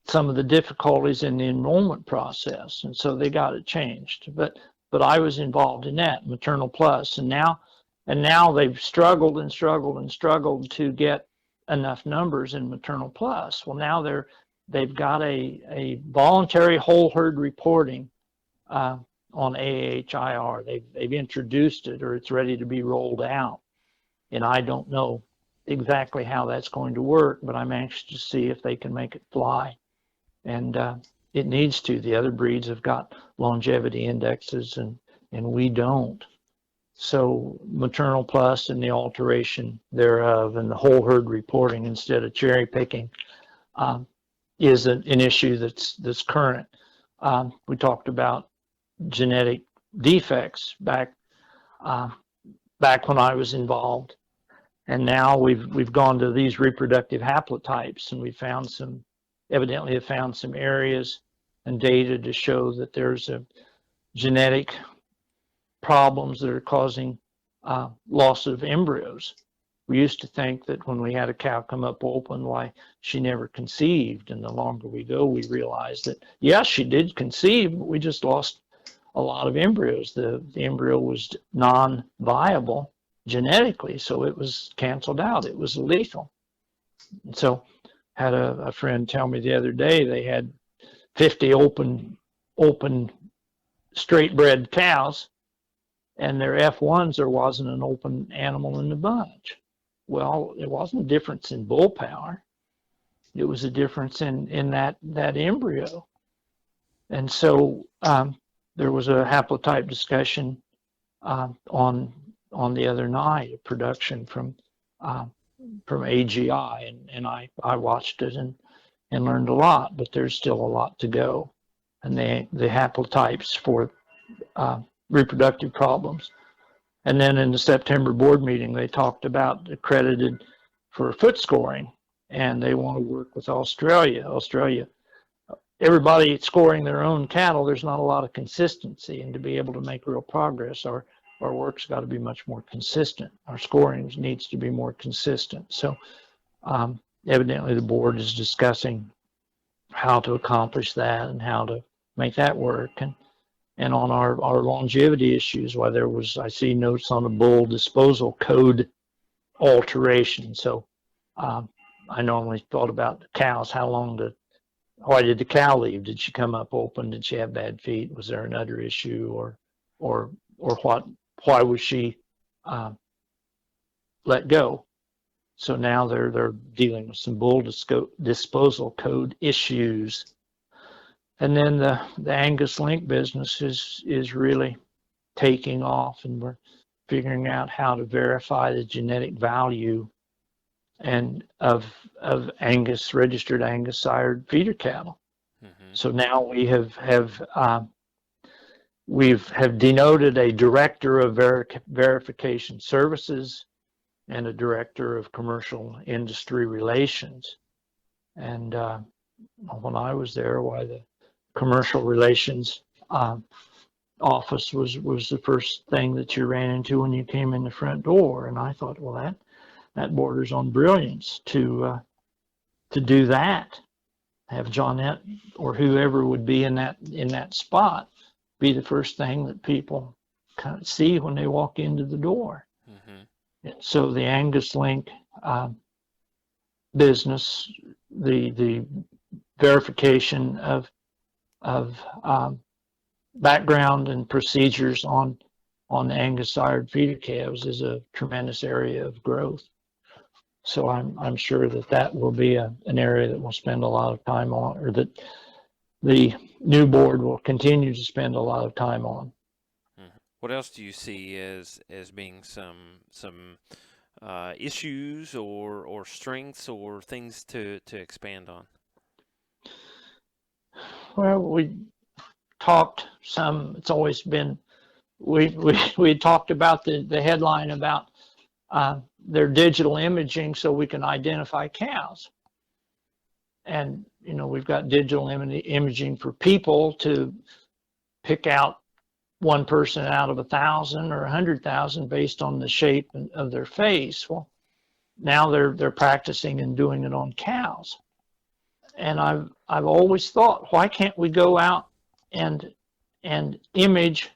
some of the difficulties in the enrollment process, and so they got it changed. But I was involved in that Maternal Plus, and now they've struggled and struggled and struggled to get enough numbers in Maternal Plus. Well, now they've got a voluntary whole herd reporting on AHIR. They've introduced it, or it's ready to be rolled out. And I don't know exactly how that's going to work, but I'm anxious to see if they can make it fly. And it needs to. The other breeds have got longevity indexes, and we don't. So Maternal Plus and the alteration thereof and the whole herd reporting instead of cherry picking is an issue that's current. We talked about genetic defects back when I was involved. And now we've gone to these reproductive haplotypes, and we evidently have found some areas and data to show that there's a genetic problems that are causing loss of embryos. We used to think that when we had a cow come up open, why she never conceived. And the longer we go, we realize that, yes, she did conceive, but we just lost a lot of embryos. The embryo was non-viable genetically, so it was canceled out. It was lethal. And so had a friend tell me the other day they had 50 open straight bred cows, and their F1s, there wasn't an open animal in the bunch. Well, it wasn't a difference in bull power. It was a difference in that embryo. And so there was a haplotype discussion on the other night, a production from AGI, and I watched it and learned a lot, but there's still a lot to go. And the haplotypes for reproductive problems. And then in the September board meeting, they talked about accredited for foot scoring, and they want to work with Australia. Everybody scoring their own cattle, there's not a lot of consistency, and to be able to make real progress, our work's got to be much more consistent. Our scoring needs to be more consistent. So evidently the board is discussing how to accomplish that and how to make that work. And on our longevity issues, why I see notes on the bull disposal code alteration. So I normally thought about the cows, why did the cow leave? Did she come up open? Did she have bad feet? Was there another issue? Or or why was she let go? So now they're dealing with some bull disposal code issues. And then the Angus Link business is really taking off, and we're figuring out how to verify the genetic value and of Angus, registered Angus sired feeder cattle. Mm-hmm. So now we have denoted a director of verification services and a director of commercial industry relations. And when I was there, why the commercial relations office was the first thing that you ran into when you came in the front door. And I thought, well, that borders on brilliance to do that. Have Johnette or whoever would be in that spot be the first thing that people kind of see when they walk into the door. Mm-hmm. So the Angus Link business, the verification of background and procedures on Angus sired feeder calves is a tremendous area of growth. So I'm sure that will be an area that we'll spend a lot of time on, or that the new board will continue to spend a lot of time on. What else do you see as being some issues or strengths or things to expand on? Well, we talked some. It's always been we talked about the headline about their digital imaging so we can identify cows. And, we've got digital imaging for people to pick out one person out of 1,000 or 100,000 based on the shape of their face. Well, now they're practicing and doing it on cows. And I've always thought, why can't we go out and image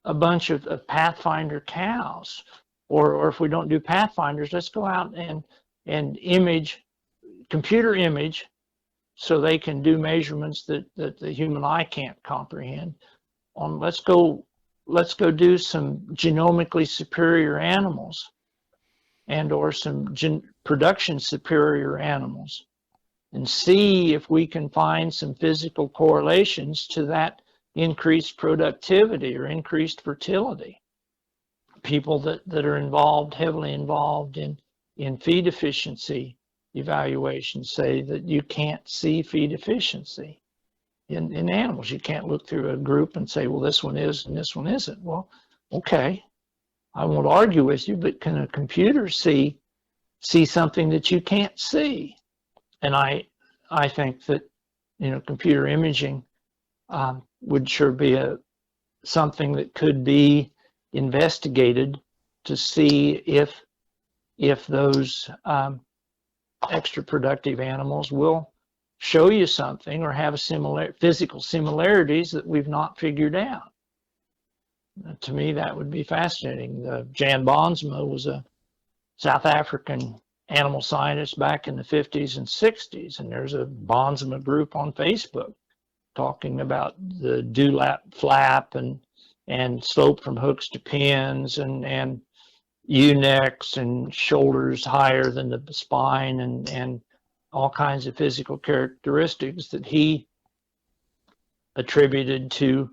a bunch of Pathfinder cows? Or if we don't do Pathfinders, let's go out and computer image, so they can do measurements that the human eye can't comprehend. Let's go do some genomically superior animals or some production superior animals, and see if we can find some physical correlations to that increased productivity or increased fertility. People that are heavily involved in feed efficiency evaluations say that you can't see feed efficiency in animals. You can't look through a group and say, well, this one is and this one isn't. Well, okay, I won't argue with you, but can a computer see something that you can't see? And I think that computer imaging would sure be something that could be investigated to see if those extra productive animals will show you something or have physical similarities that we've not figured out. To me, that would be fascinating. Jan Bonsma was a South African animal scientist back in the 50s and 60s, and there's a Bonsma group on Facebook talking about the dewlap flap and slope from hooks to pins and ewnecks and shoulders higher than the spine and all kinds of physical characteristics that he attributed to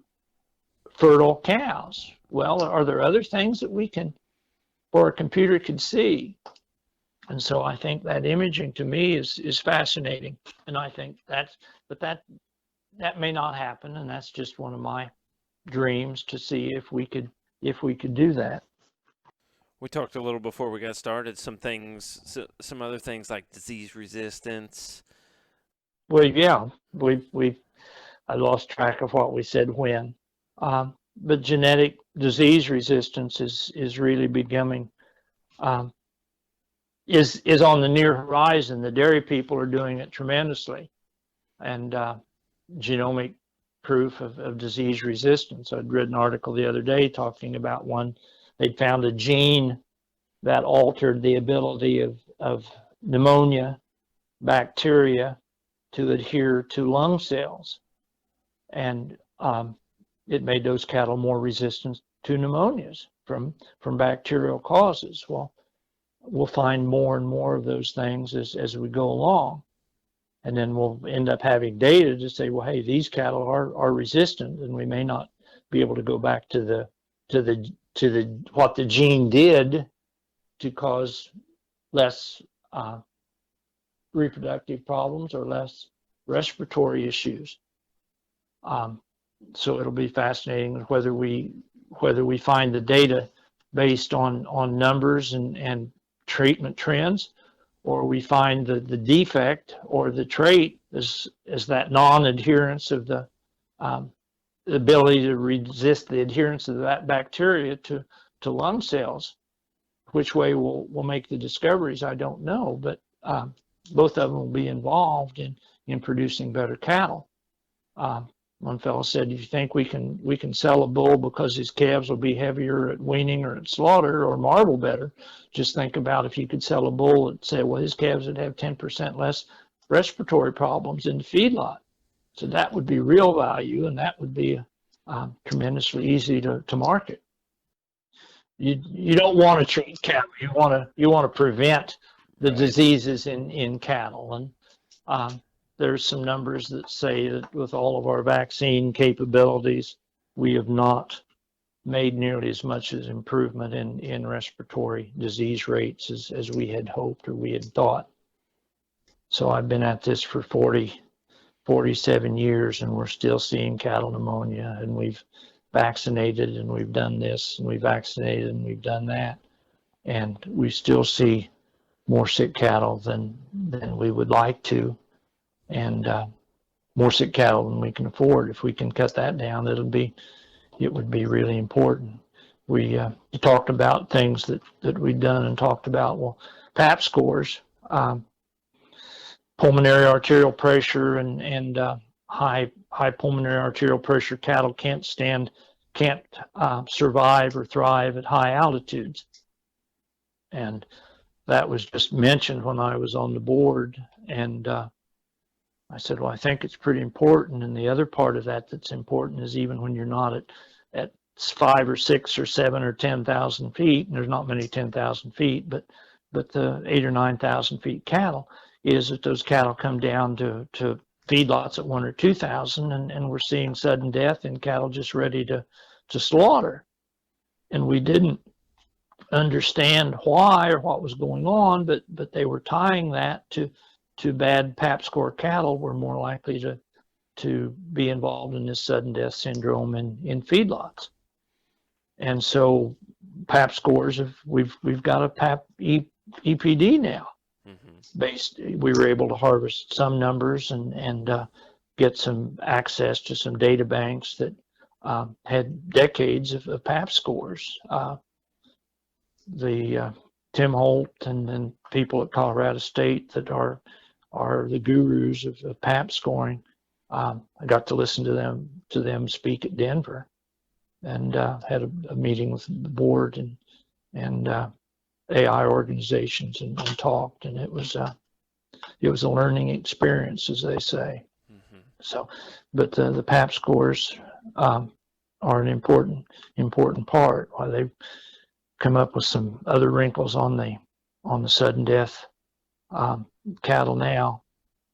fertile cows. Well, are there other things that or a computer could see? And so I think that imaging to me is fascinating. And I think that may not happen. And that's just one of my dreams, to see if we could do that. We talked a little before we got started, some other things like disease resistance. Well, yeah, I lost track of what we said when, but genetic disease resistance is really becoming, is on the near horizon. The dairy people are doing it tremendously, and genomic proof of disease resistance. I'd read an article the other day talking about one. They'd found a gene that altered the ability of pneumonia bacteria to adhere to lung cells. And it made those cattle more resistant pneumonias from bacterial causes. Well, we'll find more and more of those things as we go along. And then we'll end up having data to say, well, hey, these cattle are resistant, and we may not be able to go back to the what the gene did to cause less reproductive problems or less respiratory issues. So it'll be fascinating whether we find the data based on numbers and treatment trends, or we find the defect or the trait is that non-adherence of the ability to resist the adherence of that bacteria to lung cells. Which way we'll make the discoveries, I don't know, but both of them will be involved in producing better cattle. One fellow said, if you think we can sell a bull because his calves will be heavier at weaning or at slaughter or marble better, just think about if you could sell a bull and say, well, his calves would have 10% less respiratory problems in the feedlot. So that would be real value, and that would be tremendously easy to market. You don't want to treat cattle. You want to prevent the diseases in cattle, and there's some numbers that say that with all of our vaccine capabilities, we have not made nearly as much as improvement in respiratory disease rates as we had hoped or we had thought. So I've been at this for 47 years, and we're still seeing cattle pneumonia, and we've vaccinated and we've done this, and we've vaccinated and we've done that, and we still see more sick cattle than we would like to, and more sick cattle than we can afford. If we can cut that down, it would be really important. We talked about things that we've done and talked about. Well, PAP scores, pulmonary arterial pressure and high pulmonary arterial pressure cattle can't survive or thrive at high altitudes. And that was just mentioned when I was on the board. And I said, well, I think it's pretty important. And the other part of that that's important is even when you're not at 5 or 6 or 7 or 10,000 feet, and there's not many 10,000 feet, but the 8,000 or 9,000 feet cattle, is that those cattle come down to feedlots at 1,000 or 2,000, and we're seeing sudden death in cattle just ready to slaughter. And we didn't understand why or what was going on, but they were tying that to bad PAP score cattle were more likely to be involved in this sudden death syndrome in feedlots. And so PAP scores, we've got a PAP EPD now. We were able to harvest some numbers and get some access to some data banks that had decades of PAP scores. Tim Holt and people at Colorado State that are the gurus of PAP scoring. I got to listen to them speak at Denver, and had a meeting with the board and AI organizations and talked, and it was a learning experience, as they say. So, but the PAP scores are an important part. Why they've come up with some other wrinkles on the sudden death cattle now,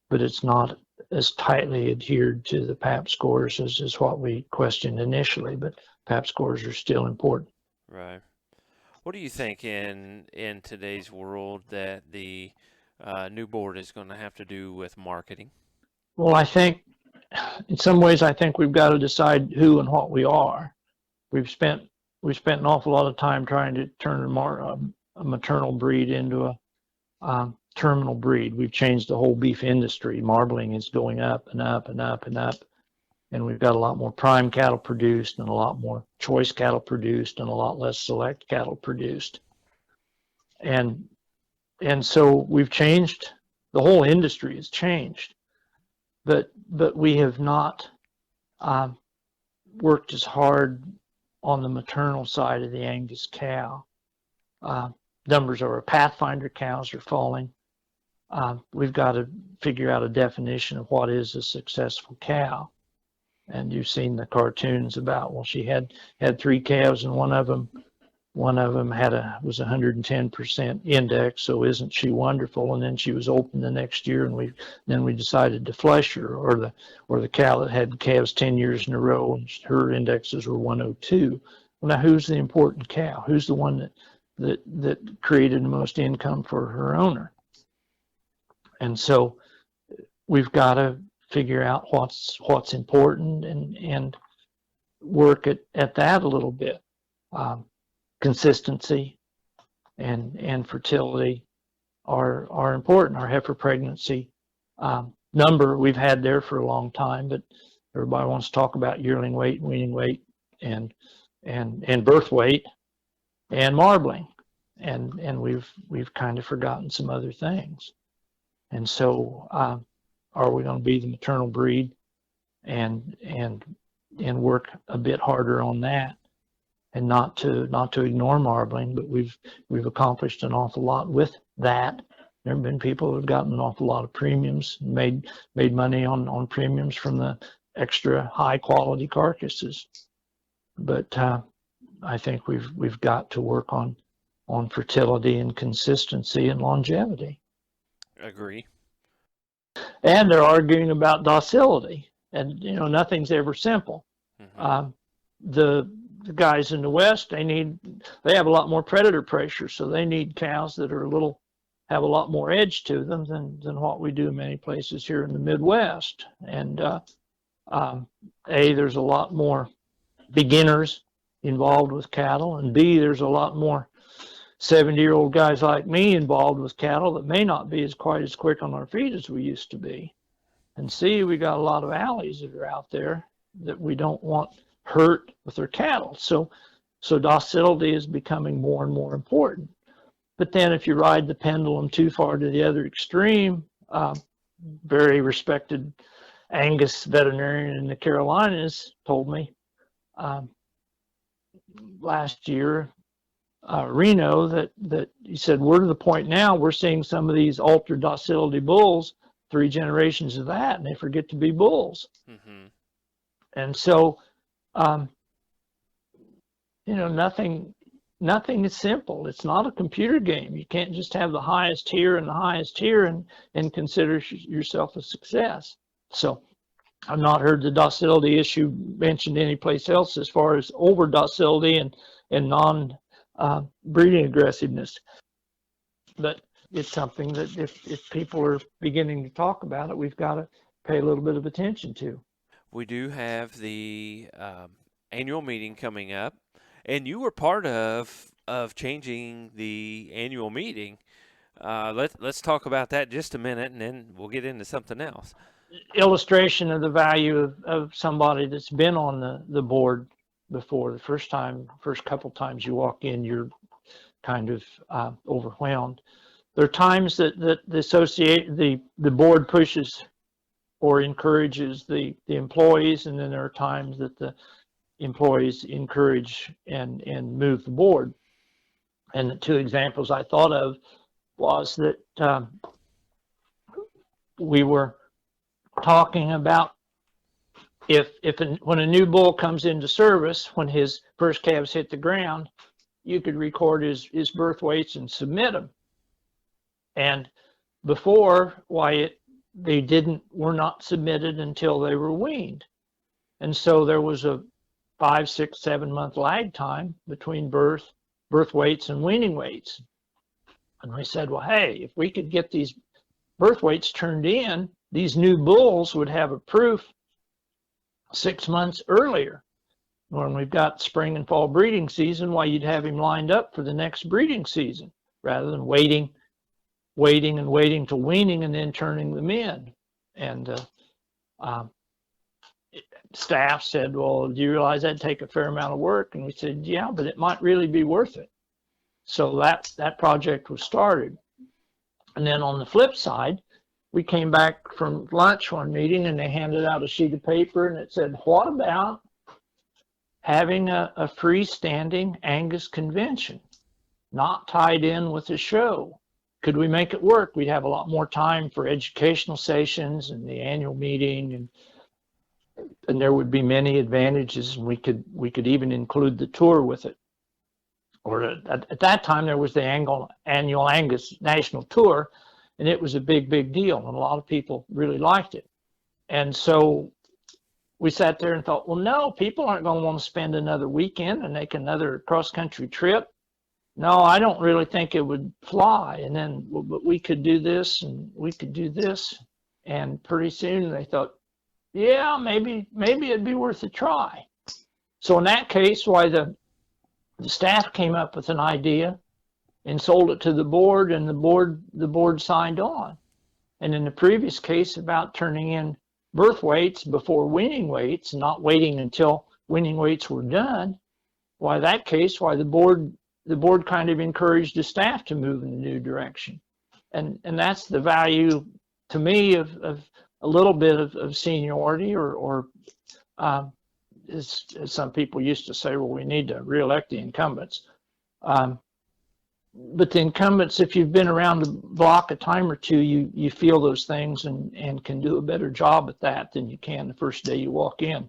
but it's not as tightly adhered to the PAP scores as what we questioned initially. But PAP scores are still important. Right. What do you think in today's world that the new board is going to have to do with marketing? Well, I think in some ways, I think we've got to decide who and what we are. We've spent an awful lot of time trying to turn a maternal breed into a terminal breed. We've changed the whole beef industry. Marbling is going up and up and up and up. And we've got a lot more prime cattle produced and a lot more choice cattle produced and a lot less select cattle produced. And so we've changed, the whole industry has changed, but we have not worked as hard on the maternal side of the Angus cow. Numbers of our Pathfinder cows are falling. We've got to figure out a definition of what is a successful cow. And you've seen the cartoons about, well, she had three calves, and one of them was 110% index, so isn't she wonderful? And then she was open the next year, and we decided to flush her. Or the cow that had calves 10 years in a row, and her indexes were 102. Well, now who's the important cow? Who's the one that created the most income for her owner? And so we've got to figure out what's important and work at that a little bit. Consistency and fertility are important. Our heifer pregnancy number we've had there for a long time, but everybody wants to talk about yearling weight, weaning weight, and birth weight and marbling, and we've kind of forgotten some other things. And so, are we going to be the maternal breed and work a bit harder on that, and not to ignore marbling? But we've accomplished an awful lot with that. There have been people who have gotten an awful lot of premiums, made money on premiums from the extra high quality carcasses. But I think we've got to work on fertility and consistency and longevity. Agree. And they're arguing about docility, and nothing's ever simple. Mm-hmm. The guys in the West, they have a lot more predator pressure, so they need cows that are have a lot more edge to them than what we do in many places here in the Midwest. And there's a lot more beginners involved with cattle, and B, there's a lot more 70-year-old guys like me involved with cattle that may not be quite as quick on our feet as we used to be. And C, we got a lot of alleys that are out there that we don't want hurt with their cattle. So docility is becoming more and more important. But then if you ride the pendulum too far to the other extreme, very respected Angus veterinarian in the Carolinas told me last year, Reno, that he said, we're to the point now, we're seeing some of these altered docility bulls, 3 generations of that, and they forget to be bulls. Mm-hmm. And so, nothing is simple. It's not a computer game. You can't just have the highest here and the highest here and consider yourself a success. So I've not heard the docility issue mentioned anyplace else as far as over docility and non breeding aggressiveness. But it's something that if people are beginning to talk about it, we've got to pay a little bit of attention to. We do have the annual meeting coming up, and you were part of changing the annual meeting. Let's talk about that just a minute, and then we'll get into something else. Illustration of the value of somebody that's been on the board before. The first couple times you walk in, you're kind of overwhelmed. There are times that the board pushes or encourages the employees, and then there are times that the employees encourage and move the board. And the 2 examples I thought of was that we were talking about when a new bull comes into service, when his first calves hit the ground, you could record his birth weights and submit them. And before, they were not submitted until they were weaned. And so there was a 5, 6, 7 month lag time between birth weights and weaning weights. And we said, well, hey, if we could get these birth weights turned in, these new bulls would have a proof 6 months earlier. When we've got spring and fall breeding season, why you'd have him lined up for the next breeding season rather than waiting till weaning and then turning them in. And staff said, well, do you realize that'd take a fair amount of work? And we said, yeah, but it might really be worth it. So that project was started. And then on the flip side, we came back from lunch one meeting and they handed out a sheet of paper and it said, what about having a freestanding Angus convention, not tied in with a show? Could we make it work? We'd have a lot more time for educational sessions and the annual meeting. and there would be many advantages, and we could even include the tour with it. Or at that time, there was the Annual Angus National Tour, and it was a big deal, and a lot of people really liked it. And so we sat there and thought, well, no, people aren't going to want to spend another weekend and make another cross-country trip. No, I don't really think it would fly. And then, well, but we could do this and we could do this. And pretty soon they thought, yeah, maybe it'd be worth a try. So in that case, why the staff came up with an idea and sold it to the board, and the board signed on. And in the previous case about turning in birth weights before weaning weights, not waiting until weaning weights were done, why that case, why the board kind of encouraged the staff to move in a new direction. And that's the value to me of a little bit of seniority, or as some people used to say, well, we need to reelect the incumbents. But the incumbents, if you've been around the block a time or two, you feel those things and can do a better job at that than you can the first day you walk in.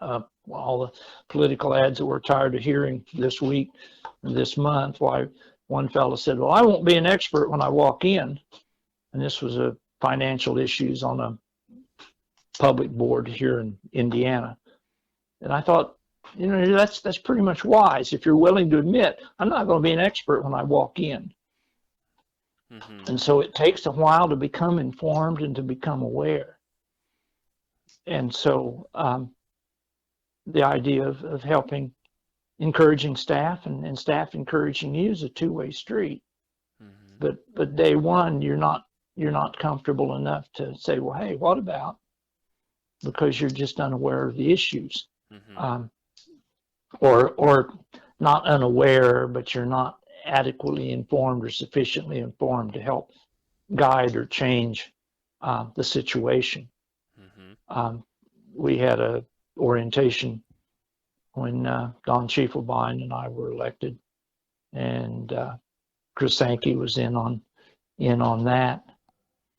All the political ads that we're tired of hearing this week, this month, why one fellow said, well, I won't be an expert when I walk in. And this was a financial issues on a public board here in Indiana. And I thought, that's pretty much wise if you're willing to admit, I'm not going to be an expert when I walk in. Mm-hmm. And so it takes a while to become informed and to become aware. And so the idea of helping, encouraging staff and staff encouraging you is a two-way street. Mm-hmm. But day one, you're not comfortable enough to say, well, hey, what about? Because you're just unaware of the issues. Mm-hmm. Or not unaware, but you're not adequately informed or sufficiently informed to help guide or change the situation. Mm-hmm. We had a orientation when Don Schiefelbein and I were elected, and Chris Sankey was in on that.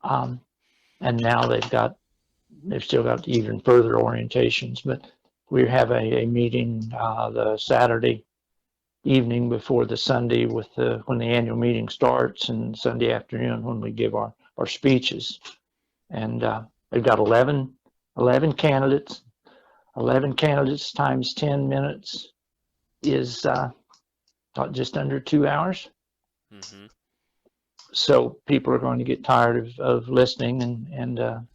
And now they've still got even further orientations, but we have a meeting the Saturday evening before the Sunday when the annual meeting starts, and Sunday afternoon when we give our speeches. And they've got 11 candidates. 11 candidates times 10 minutes is just under 2 hours. Mm-hmm. So people are going to get tired of listening and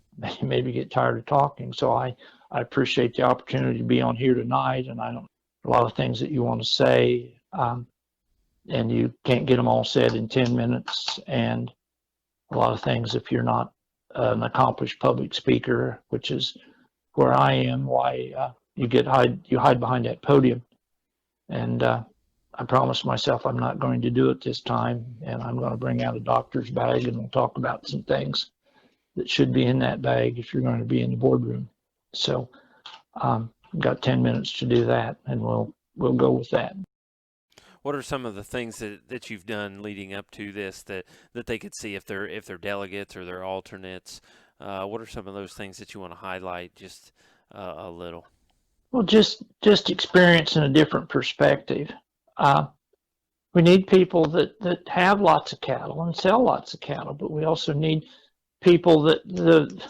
maybe get tired of talking. So I appreciate the opportunity to be on here tonight, and I know a lot of things that you want to say, and you can't get them all said in 10 minutes, and a lot of things, if you're not an accomplished public speaker, which is where I am, why you hide behind that podium. And I promised myself I'm not going to do it this time, and I'm going to bring out a doctor's bag, and we'll talk about some things that should be in that bag if you're going to be in the boardroom. So got 10 minutes to do that, and we'll go with that. What are some of the things that you've done leading up to this that they could see if they're delegates or they're alternates? What are some of those things that you want to highlight just a little? Well, just experience in a different perspective. We need people that have lots of cattle and sell lots of cattle, but we also need people that the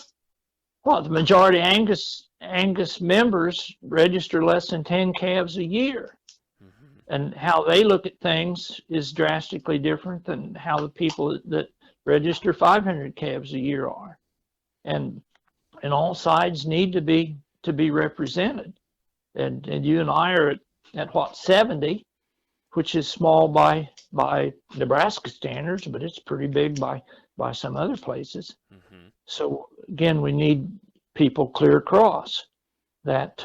majority Angus members register less than 10 calves a year. Mm-hmm. And how they look at things is drastically different than how the people that register 500 calves a year are. And all sides need to be represented. And you and I are at 70, which is small by Nebraska standards, but it's pretty big by some other places. Mm-hmm. So again, we need people clear across that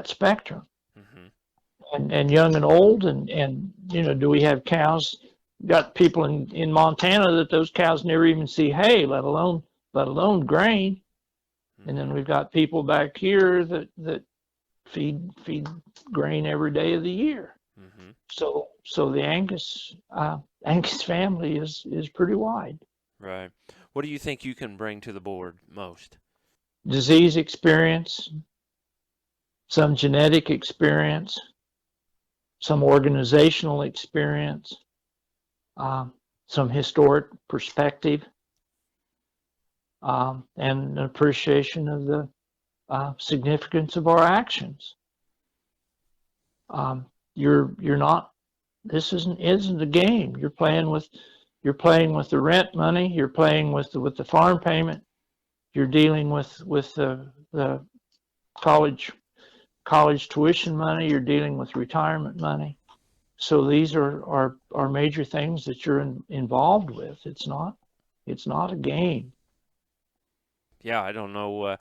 spectrum. Mm-hmm. And young and old, and do we have cows? Got people in Montana that those cows never even see hay, let alone grain. Mm-hmm. And then we've got people back here that feed grain every day of the year. Mm-hmm. So the Angus family is pretty wide. Right. What do you think you can bring to the board most? disease experience, some genetic experience, some organizational experience, some historic perspective, and an appreciation of the significance of our actions. You're not. This isn't a game. You're playing with the rent money. You're playing with the farm payment. You're dealing with the college tuition money. You're dealing with retirement money. So these are major things that you're involved with. It's not a game. Yeah, I don't know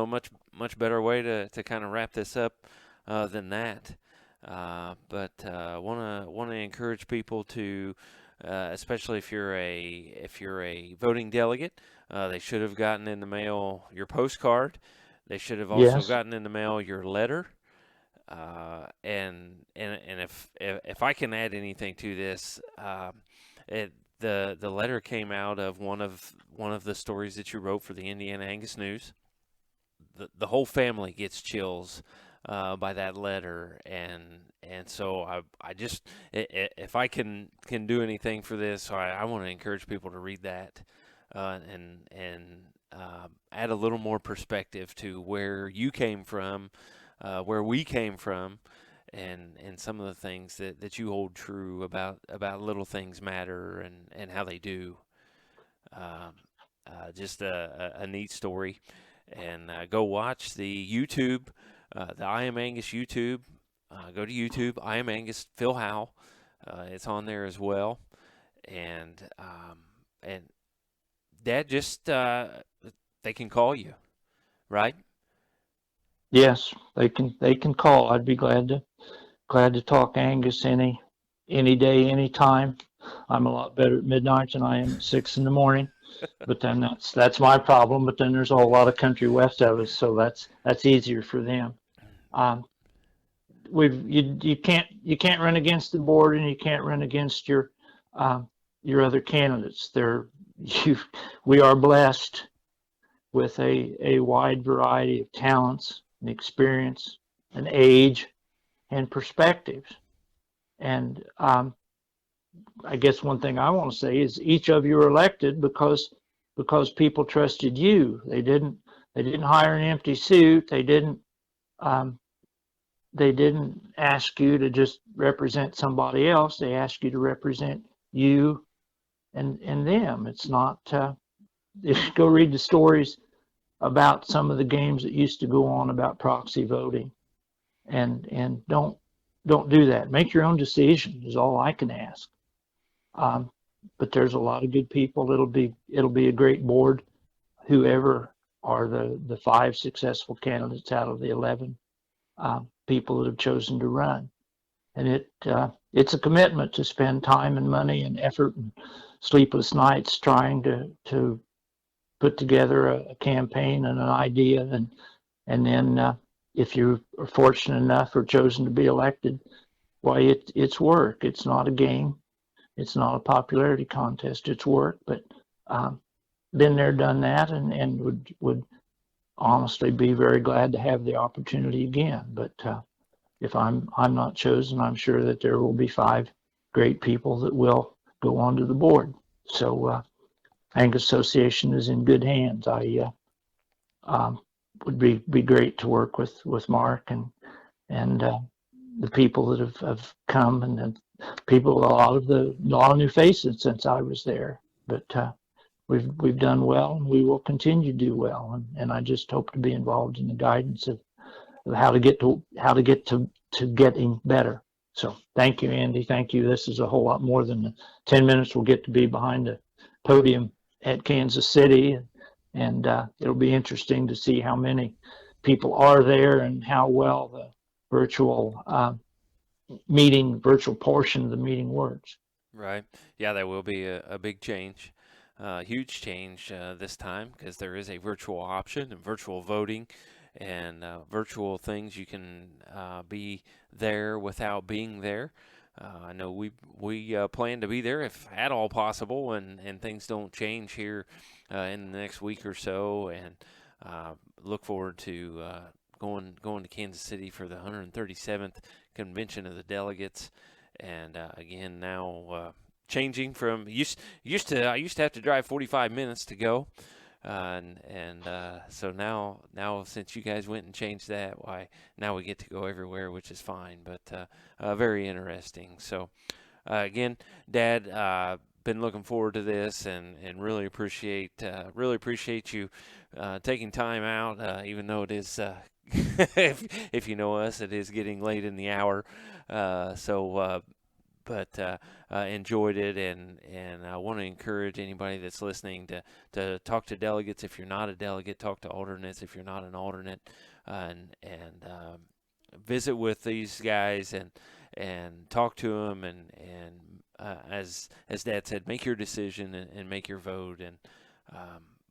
much better way to kind of wrap this up than that. But wanna encourage people to, especially if you're a voting delegate, they should have gotten in the mail your postcard. They should have also Yes. gotten in the mail your letter. And if I can add anything to this, it the letter came out of one of the stories that you wrote for the Indiana Angus News. The whole family gets chills by that letter, and so I just, if I can do anything for this, I want to encourage people to read that and add a little more perspective to where you came from, where we came from, and some of the things that you hold true about little things matter and how they do. Um, just a neat story. And go watch the YouTube, the I Am Angus YouTube. Go to YouTube, I Am Angus Phil Howell. It's on there as well. And Dad, just they can call you, right? Yes, they can call. I'd be glad to talk Angus any day, any time. I'm a lot better at midnight than I am at 6 in the morning. But then that's my problem. But then there's a whole lot of country west of us, so that's easier for them. Um, you can't run against the board, and you can't run against um, your other candidates. You we are blessed with a wide variety of talents and experience and age and perspectives. And I guess one thing I want to say is each of you are elected because people trusted you. They didn't hire an empty suit. Um, they didn't ask you to just represent somebody else. They asked you to represent you and them. It's not. If you go read the stories about some of the games that used to go on about proxy voting, and don't do that. Make your own decision is all I can ask. Um, but there's a lot of good people. It'll be a great board. Whoever are the five successful candidates out of the 11 people that have chosen to run, and it's a commitment to spend time and money and effort and sleepless nights trying to put together a campaign and an idea, and then if you are fortunate enough or chosen to be elected, why it's work. It's not a game. It's not a popularity contest. It's work. But been there, done that, and would honestly be very glad to have the opportunity again. But if I'm not chosen, I'm sure that there will be five great people that will go onto the board. So Angus Association is in good hands. I would be great to work with Mark and the people that have come, and the people, a lot of new faces since I was there. But we've done well, and we will continue to do well. And I just hope to be involved in the guidance of how to get to getting better. So thank you, Andy. Thank you. This is a whole lot more than the 10 minutes we'll get to be behind the podium at Kansas City, and it'll be interesting to see how many people are there and how well the virtual virtual portion of the meeting works. Right. Yeah, there will be a big change, huge change this time because there is a virtual option and virtual voting and virtual things. You can be there without being there. I know we plan to be there if at all possible, and things don't change here in the next week or so. And look forward to going to Kansas City for the 137th Convention of the Delegates. And again, now changing from I used to have to drive 45 minutes to go, so now since you guys went and changed that, why now we get to go everywhere, which is fine. But very interesting. So again, Dad, been looking forward to this, and really appreciate you taking time out, even though it is. If you know us, it is getting late in the hour, but enjoyed it, and I want to encourage anybody that's listening to talk to delegates. If you're not a delegate, talk to alternates. If you're not an alternate, and visit with these guys and talk to them, and as Dad said, make your decision and make your vote, and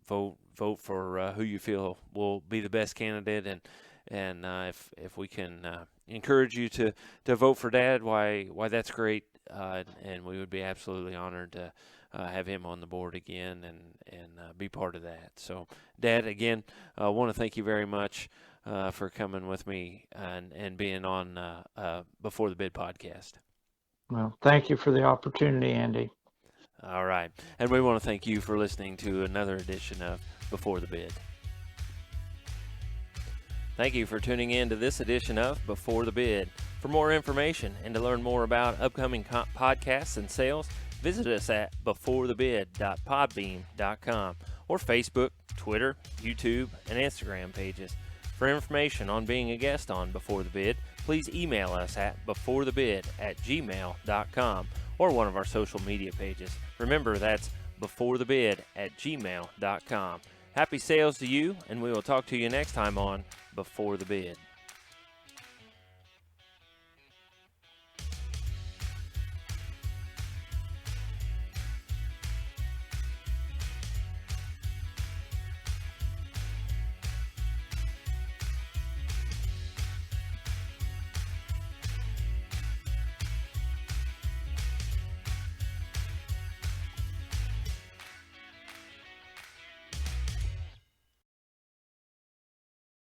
vote for who you feel will be the best candidate, and if we can encourage you to vote for Dad, why that's great, and we would be absolutely honored to have him on the board again and be part of that. So, Dad, again, I want to thank you very much for coming with me and being on Before the Bid podcast. Well, thank you for the opportunity, Andy. All right, and we want to thank you for listening to another edition of Before the Bid. Thank you for tuning in to this edition of Before the Bid. For more information and to learn more about upcoming podcasts and sales, visit us at beforethebid.podbean.com or Facebook, Twitter, YouTube, and Instagram pages. For information on being a guest on Before the Bid, please email us at beforethebid@gmail.com or one of our social media pages. Remember, that's beforethebid@gmail.com. Happy sales to you, and we will talk to you next time on Before the Bid.